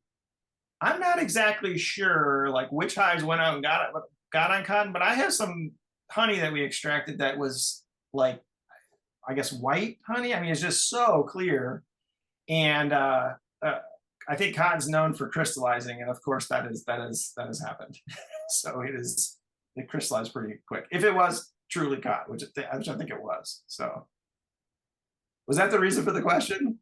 not exactly sure like which hives went out and got on cotton, but I have some honey that we extracted that was like, I guess, white honey. I mean, it's just so clear. And I think cotton's known for crystallizing. And of course that has happened. So it crystallized pretty quick. If it was truly cotton, which I think it was. So Was that the reason for the question?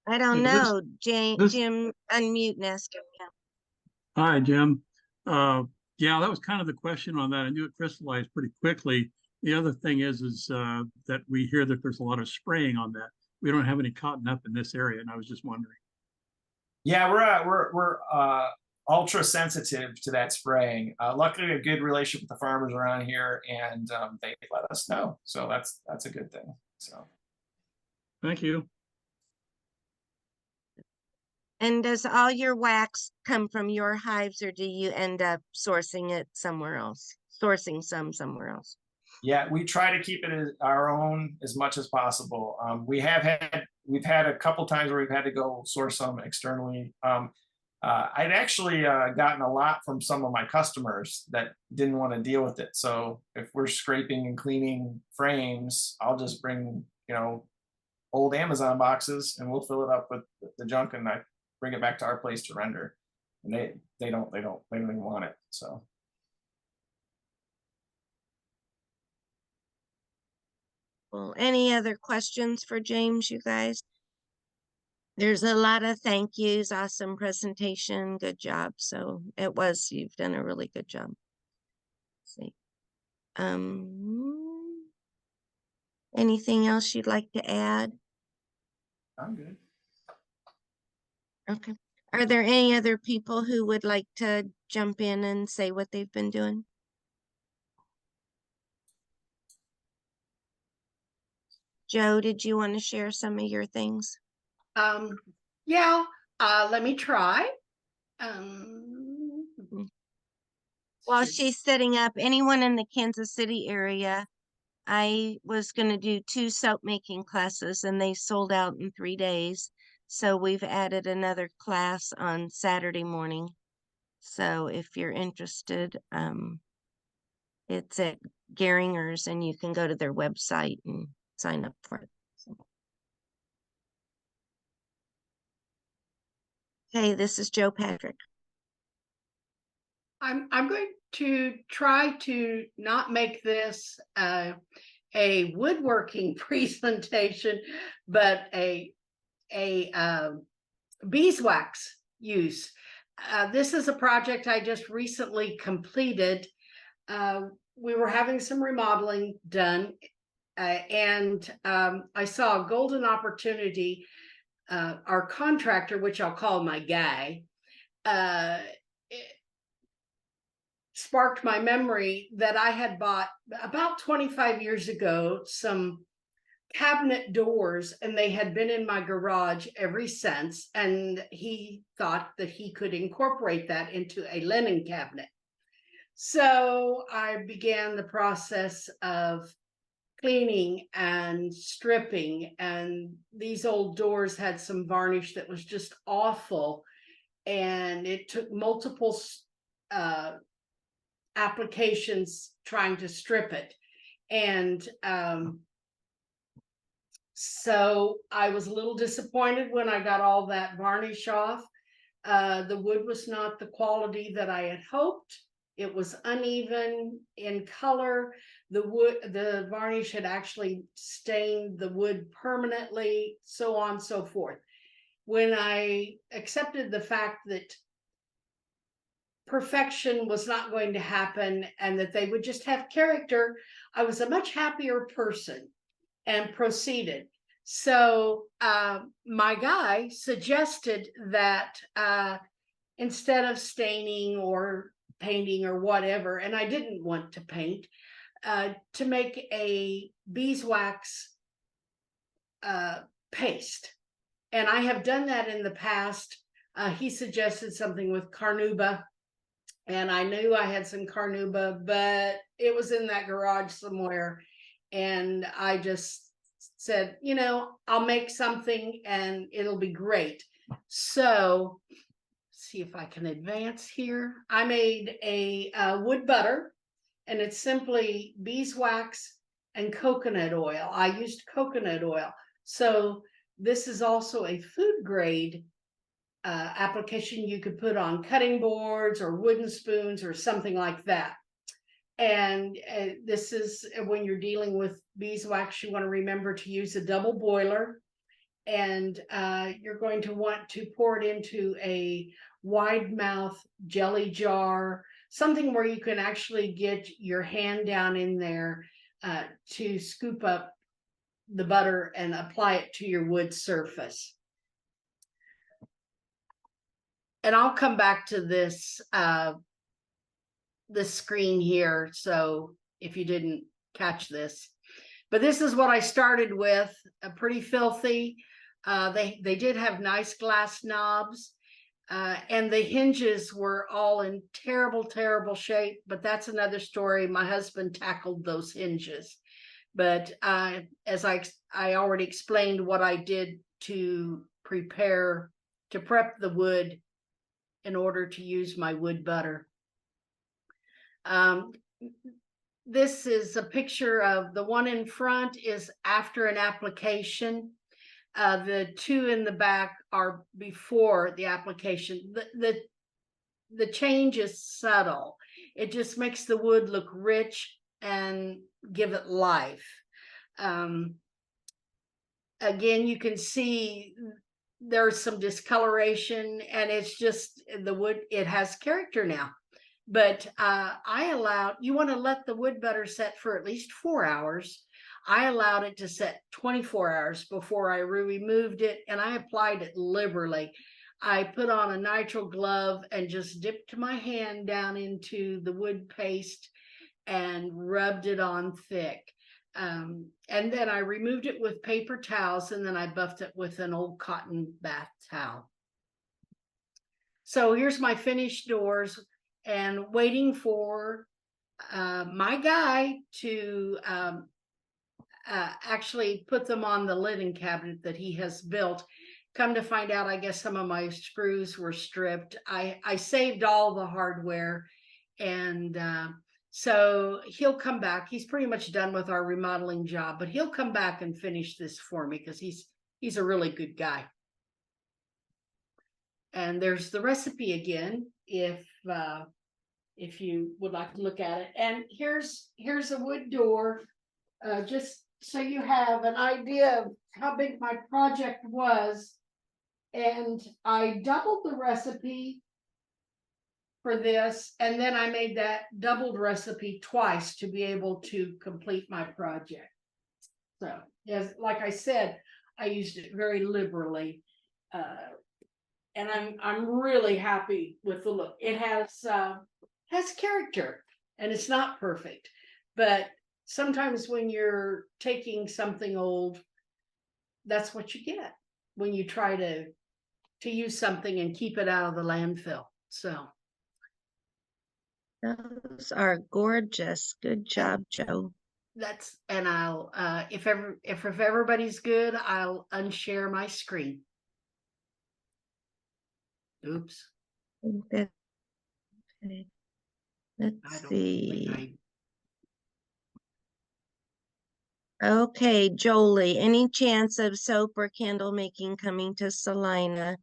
I don't Yeah, know. this- Jim, unmute and ask him. Yeah. Hi, Jim. Yeah, that was kind of the question on that. I knew it crystallized pretty quickly. The other thing is that we hear that there's a lot of spraying on that. We don't have any cotton up in this area, and I was just wondering. Yeah, we're ultra sensitive to that spraying. Luckily, we have a good relationship with the farmers around here, and they let us know. So that's a good thing. So Thank you. And does all your wax come from your hives, or do you end up sourcing it somewhere else? Sourcing some somewhere else? yeah, we try to keep it as our own as much as possible. We've had a couple times where we've had to go source some externally. I'd actually gotten a lot from some of my customers that didn't want to deal with it. So if we're scraping and cleaning frames, I'll just bring, old Amazon boxes and we'll fill it up with the junk and I bring it back to our place to render. And they don't even want it. So. Well, any other questions for James, you guys? There's a lot of thank yous, awesome presentation, good job. So you've done a really good job. Let's see. Anything else you'd like to add? I'm good. Okay. Are there any other people who would like to jump in and say what they've been doing? Joe, did you want to share some of your things? Yeah, let me try. While she's setting up, anyone in the Kansas City area, I was going to do 2 soap making classes and they sold out in 3 days. So we've added another class on Saturday morning. So if you're interested, it's at Gehringer's and you can go to their website and sign up for it. So. Hey, this is Joe Patrick. I'm going to try to not make this a woodworking presentation, but a beeswax use. This is a project I just recently completed. We were having some remodeling done, and I saw a golden opportunity. Our contractor, which I'll call my guy, sparked my memory that I had bought about 25 years ago some cabinet doors, and they had been in my garage ever since. And he thought that he could incorporate that into a linen cabinet. So I began the process of cleaning and stripping, and these old doors had some varnish that was just awful, and it took multiple applications trying to strip it. And so I was a little disappointed when I got all that varnish off. The wood was not the quality that I had hoped. It was uneven in color. The varnish had actually stained the wood permanently, so on and so forth. When I accepted the fact that perfection was not going to happen and that they would just have character, I was a much happier person and proceeded. So my guy suggested that instead of staining or painting or whatever, and I didn't want to paint, to make a beeswax paste. And I have done that in the past. He suggested something with carnauba, and I knew I had some carnauba, but it was in that garage somewhere. And I just said, I'll make something and it'll be great. So see if I can advance here. I made a wood butter, and it's simply beeswax and coconut oil. I used coconut oil. So this is also a food grade application you could put on cutting boards or wooden spoons or something like that. And this is when you're dealing with beeswax, you want to remember to use a double boiler. And you're going to want to pour it into a wide mouth jelly jar, something where you can actually get your hand down in there to scoop up the butter and apply it to your wood surface. And I'll come back to this this screen here, so if you didn't catch this. But this is what I started with, pretty filthy. They did have nice glass knobs, and the hinges were all in terrible shape, but that's another story. My husband tackled those hinges. But as I already explained what I did to prep the wood in order to use my wood butter. This is a picture of the one in front is after an application. The two in the back are before the application. The change is subtle. It just makes the wood look rich and give it life. Again, you can see there's some discoloration, and it's just the wood, it has character now. But you want to let the wood butter set for at least 4 hours. I allowed it to set 24 hours before I removed it, and I applied it liberally. I put on a nitrile glove and just dipped my hand down into the wood paste and rubbed it on thick. And then I removed it with paper towels, and then I buffed it with an old cotton bath towel. So here's my finished doors, and waiting for my guy to actually put them on the linen cabinet that he has built. Come to find out, I guess some of my screws were stripped. I saved all the hardware, and so he'll come back. He's pretty much done with our remodeling job, but he'll come back and finish this for me because he's a really good guy. And there's the recipe again, if you would like to look at it. And here's a wood door, just so you have an idea of how big my project was. And I doubled the recipe for this, and then I made that doubled recipe twice to be able to complete my project. So, like I said, I used it very liberally. And I'm really happy with the look. It has character, and it's not perfect, but sometimes when you're taking something old, that's what you get when you try to use something and keep it out of the landfill. So those are gorgeous. Good job, Joe. and I'll if everybody's good, I'll unshare my screen. Oops. Okay. Let's see. Okay, Jolie, any chance of soap or candle making coming to Salina?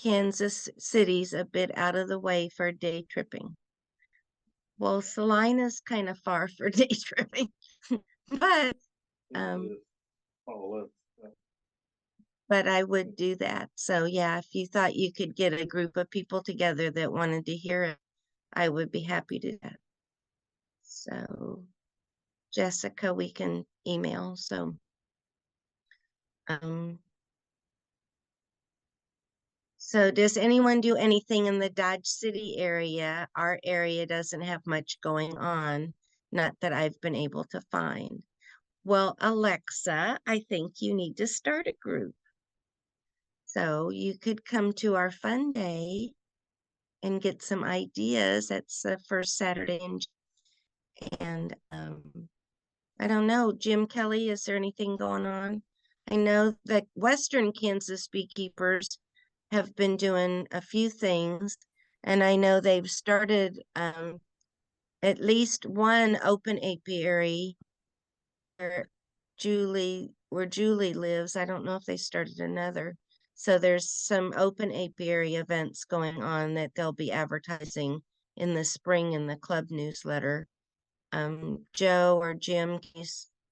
Kansas City's a bit out of the way for day tripping. Well, Salina's kind of far for day tripping, but I would do that. So yeah, if you thought you could get a group of people together that wanted to hear it, I would be happy to do that. So Jessica, we can email. So so does anyone do anything in the Dodge City area? Our area doesn't have much going on, not that I've been able to find. Well, Alexa, I think you need to start a group. So you could come to our fun day and get some ideas. That's the first Saturday and I don't know, Jim Kelly, is there anything going on? I know that Western Kansas beekeepers have been doing a few things, and I know they've started at least one open apiary where Julie lives. I don't know if they started another. So there's some open apiary events going on that they'll be advertising in the spring in the club newsletter. Joe or Jim,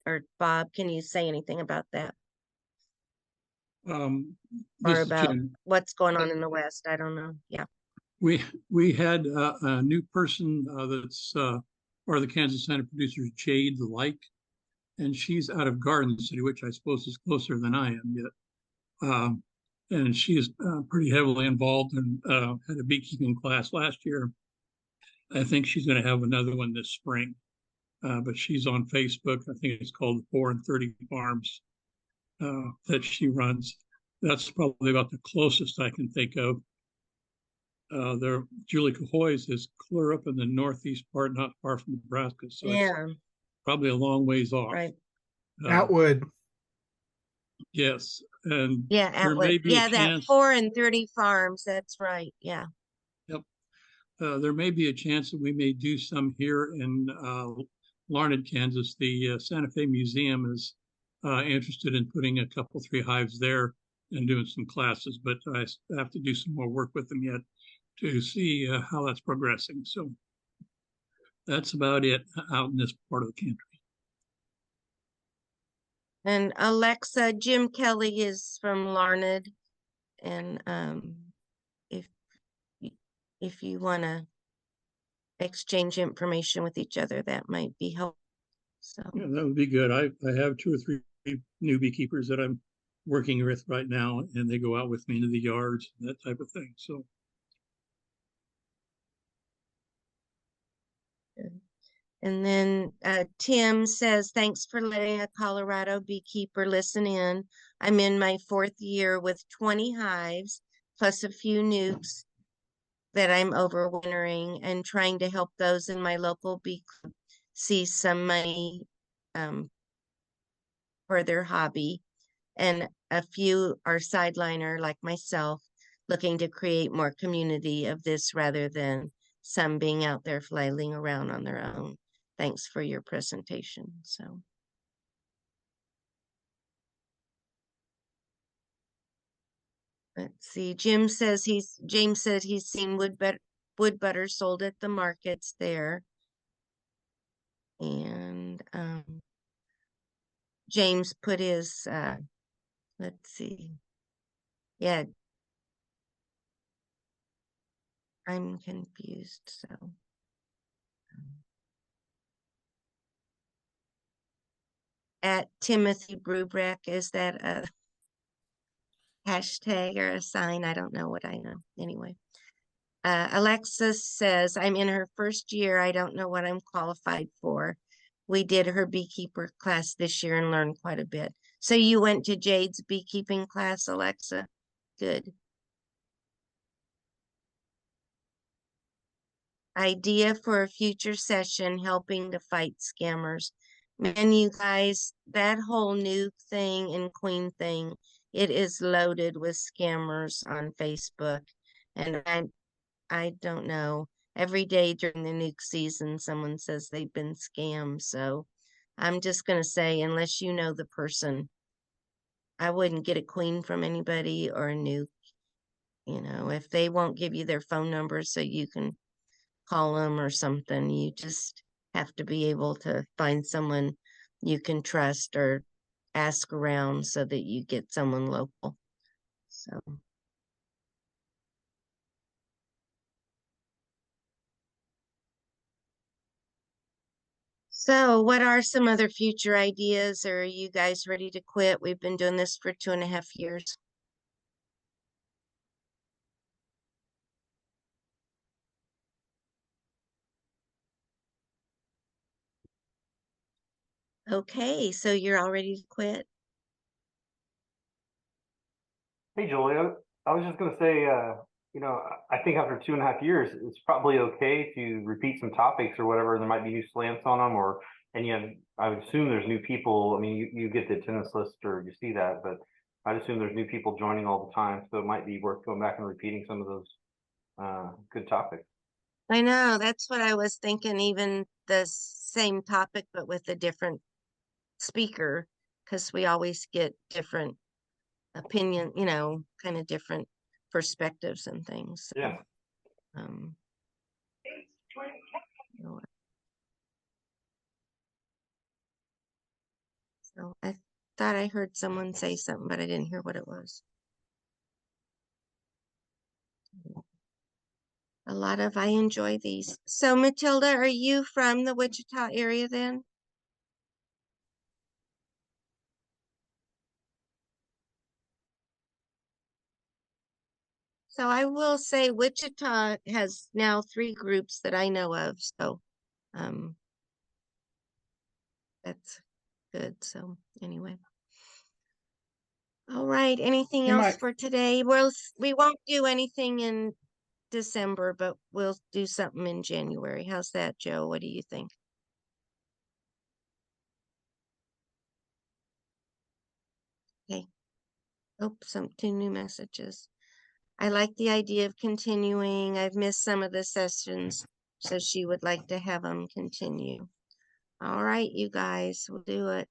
or Bob, can you say anything about that? Or This is about Jim. what's going on in the West? I don't know. Yeah. We had a new person that's part of the Kansas Center producers, Jade Like, and she's out of Garden City, which I suppose is closer than I am yet. And she is pretty heavily involved and had a beekeeping class last year. I think she's going to have another one this spring. But she's on Facebook. I think it's called 4 and 30 Farms that she runs. That's probably about the closest I can think of. There, Julie Cahoy's is clear up in the northeast part, not far from Nebraska, so it's Yeah. probably a long ways off. Right. Atwood. Yes, and Yeah. there Atwood. may be Yeah. a That chance. 4 and 30 Farms. That's right. Yeah. Yep, there may be a chance that we may do some here in Larned, Kansas. The Santa Fe Museum is interested in putting a couple, 3 hives there and doing some classes, but I have to do some more work with them yet to see how that's progressing. So that's about it out in this part of the country. And Alexa, Jim Kelly is from Larned, and if if you want to exchange information with each other, that might be helpful. So Yeah, that would be good. I have 2 or 3 new beekeepers that I'm working with right now, and they go out with me into the yards, that type of thing. So and then Tim says, thanks for letting a Colorado beekeeper listen in. I'm in my 4th year with 20 hives, plus a few nukes that I'm overwintering, and trying to help those in my local bee club see some money for their hobby. And a few are sideliner like myself, looking to create more community of this rather than some being out there flailing around on their own. Thanks for your presentation. So let's see. James says he's seen wood butter sold at the markets there. And James put his let's see. Yeah, I'm confused. So at Timothy Brubeck, is that a hashtag or a sign? I don't know what I know. Anyway, Alexis says, I'm in her 1st year. I don't know what I'm qualified for. We did her beekeeper class this year and learned quite a bit. So you went to Jade's beekeeping class, Alexa? Good. Idea for a future session, helping to fight scammers. Man, you guys, that whole nuke thing and queen thing, it is loaded with scammers on Facebook. And I don't know. Every day during the nuke season, someone says they've been scammed. So I'm just going to say, unless you know the person, I wouldn't get a queen from anybody or a nuke. You know, if they won't give you their phone number so you can call them or something, you just have to be able to find someone you can trust or ask around so that you get someone local. So what are some other future ideas? Or are you guys ready to quit? We've been doing this for 2.5 years. Okay, so you're all ready to quit? Hey, Julia. I was just going to say, I think after 2.5 years, it's probably okay to repeat some topics or whatever. There might be new slants on them, I would assume there's new people. I mean, you get the attendance list or you see that, but I'd assume there's new people joining all the time. So it might be worth going back and repeating some of those good topics. I know, that's what I was thinking, even the same topic, but with a different speaker, because we always get different opinion, kind of different perspectives and things. So, Yeah. you know, So I thought I heard someone say something, but I didn't hear what it was. I enjoy these. So Matilda, are you from the Wichita area then? So I will say Wichita has now 3 groups that I know of. So um, that's good. So anyway. All right. Anything Hey, else Mike. for today? We won't do anything in December, but we'll do something in January. How's that, Joe? What do you think? Okay. Oh, 2 new messages. I like the idea of continuing. I've missed some of the sessions, so she would like to have them continue. All right, you guys, we'll do it.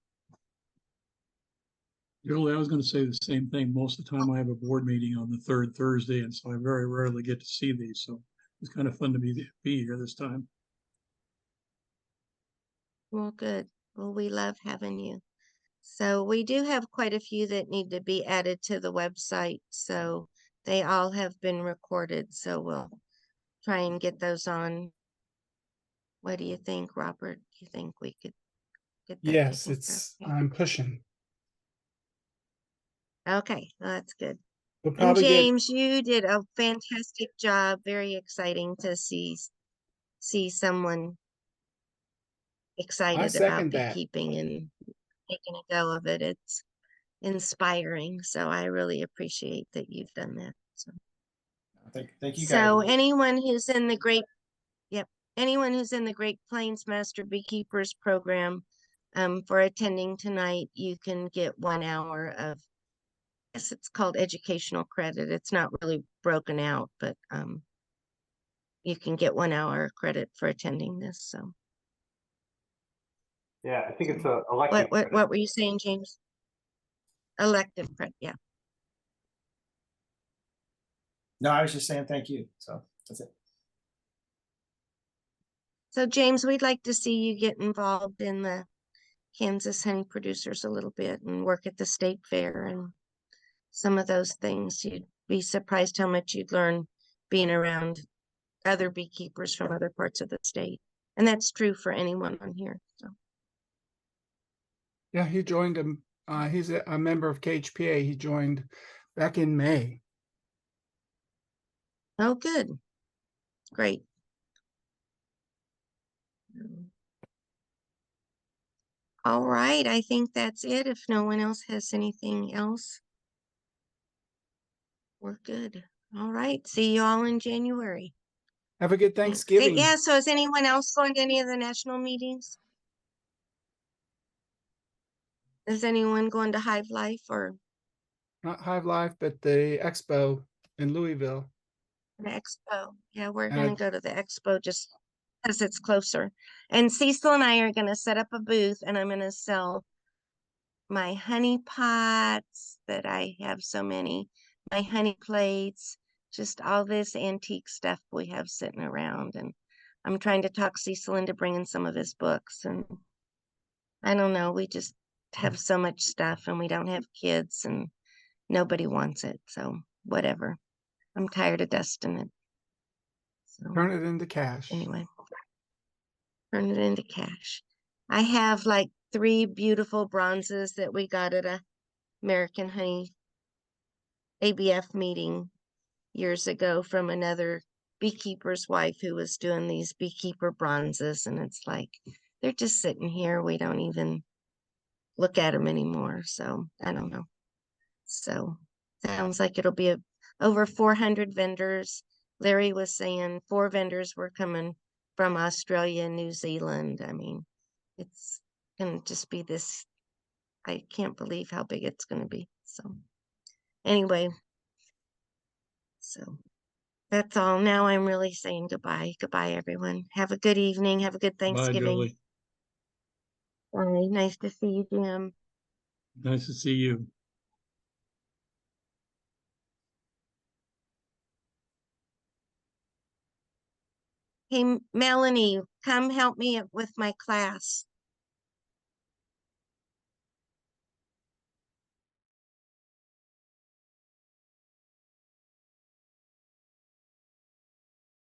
Julie, I was going to say the same thing. Most of the time I have a board meeting on the 3rd Thursday, and so I very rarely get to see these. So it's kind of fun to be here this time. Well, good. Well, we love having you. So we do have quite a few that need to be added to the website. So they all have been recorded. So we'll try and get those on. What do you think, Robert? Do you think we could get that Yes, taken care of? I'm pushing. Okay, well, that's good. We'll And probably get, James, you did a fantastic job. Very exciting to see someone I excited about second that. beekeeping and making a go of it. It's inspiring. So I really appreciate that you've done that. Thank you guys. So anyone who's in the anyone who's in the Great Plains Master Beekeepers Program, for attending tonight, you can get 1 hour of, I guess it's called educational credit. It's not really broken out, but you can get 1 hour credit for attending this. So Yeah, I think it's a elective what credit. were you saying, James? Elective credit, yeah. No, I was just saying thank you. So that's it. So James, we'd like to see you get involved in the Kansas honey producers a little bit and work at the state fair and some of those things. You'd be surprised how much you'd learn being around other beekeepers from other parts of the state. And that's true for anyone on here. So Yeah, he joined him. He's a member of KHPA. He joined back in May. oh good. Great. All right, I think that's it. If no one else has anything else, we're good. All right, see you all in January. Have a good Thanks. Thanksgiving. Yeah, so is anyone else going to any of the national meetings? Is anyone going to Hive Life or Not Hive Life, but the expo in Louisville. the expo? Yeah, we're Uh, going to go to the expo just because it's closer. And Cecil and I are going to set up a booth and I'm going to sell my honey pots that I have so many, my honey plates, just all this antique stuff we have sitting around. And I'm trying to talk Cecil into bringing some of his books. And I don't know, we just have so much stuff and we don't have kids and nobody wants it. So whatever. I'm tired of dusting it. So Turn it into cash. anyway, turn it into cash. I have like 3 beautiful bronzes that we got at a American Honey ABF meeting years ago from another beekeeper's wife who was doing these beekeeper bronzes. And it's like, they're just sitting here. We don't even look at them anymore. So I don't know. So sounds like it'll be over 400 vendors. Larry was saying 4 vendors were coming from Australia and New Zealand. I mean, it's going to just be this. I can't believe how big it's going to be. So anyway, so that's all. Now I'm really saying goodbye. Goodbye, everyone. Have a good evening. Have a good Bye, Thanksgiving. Julie. Bye. Nice to see you, Jim. Nice to see you. Hey, Melanie, come help me with my class.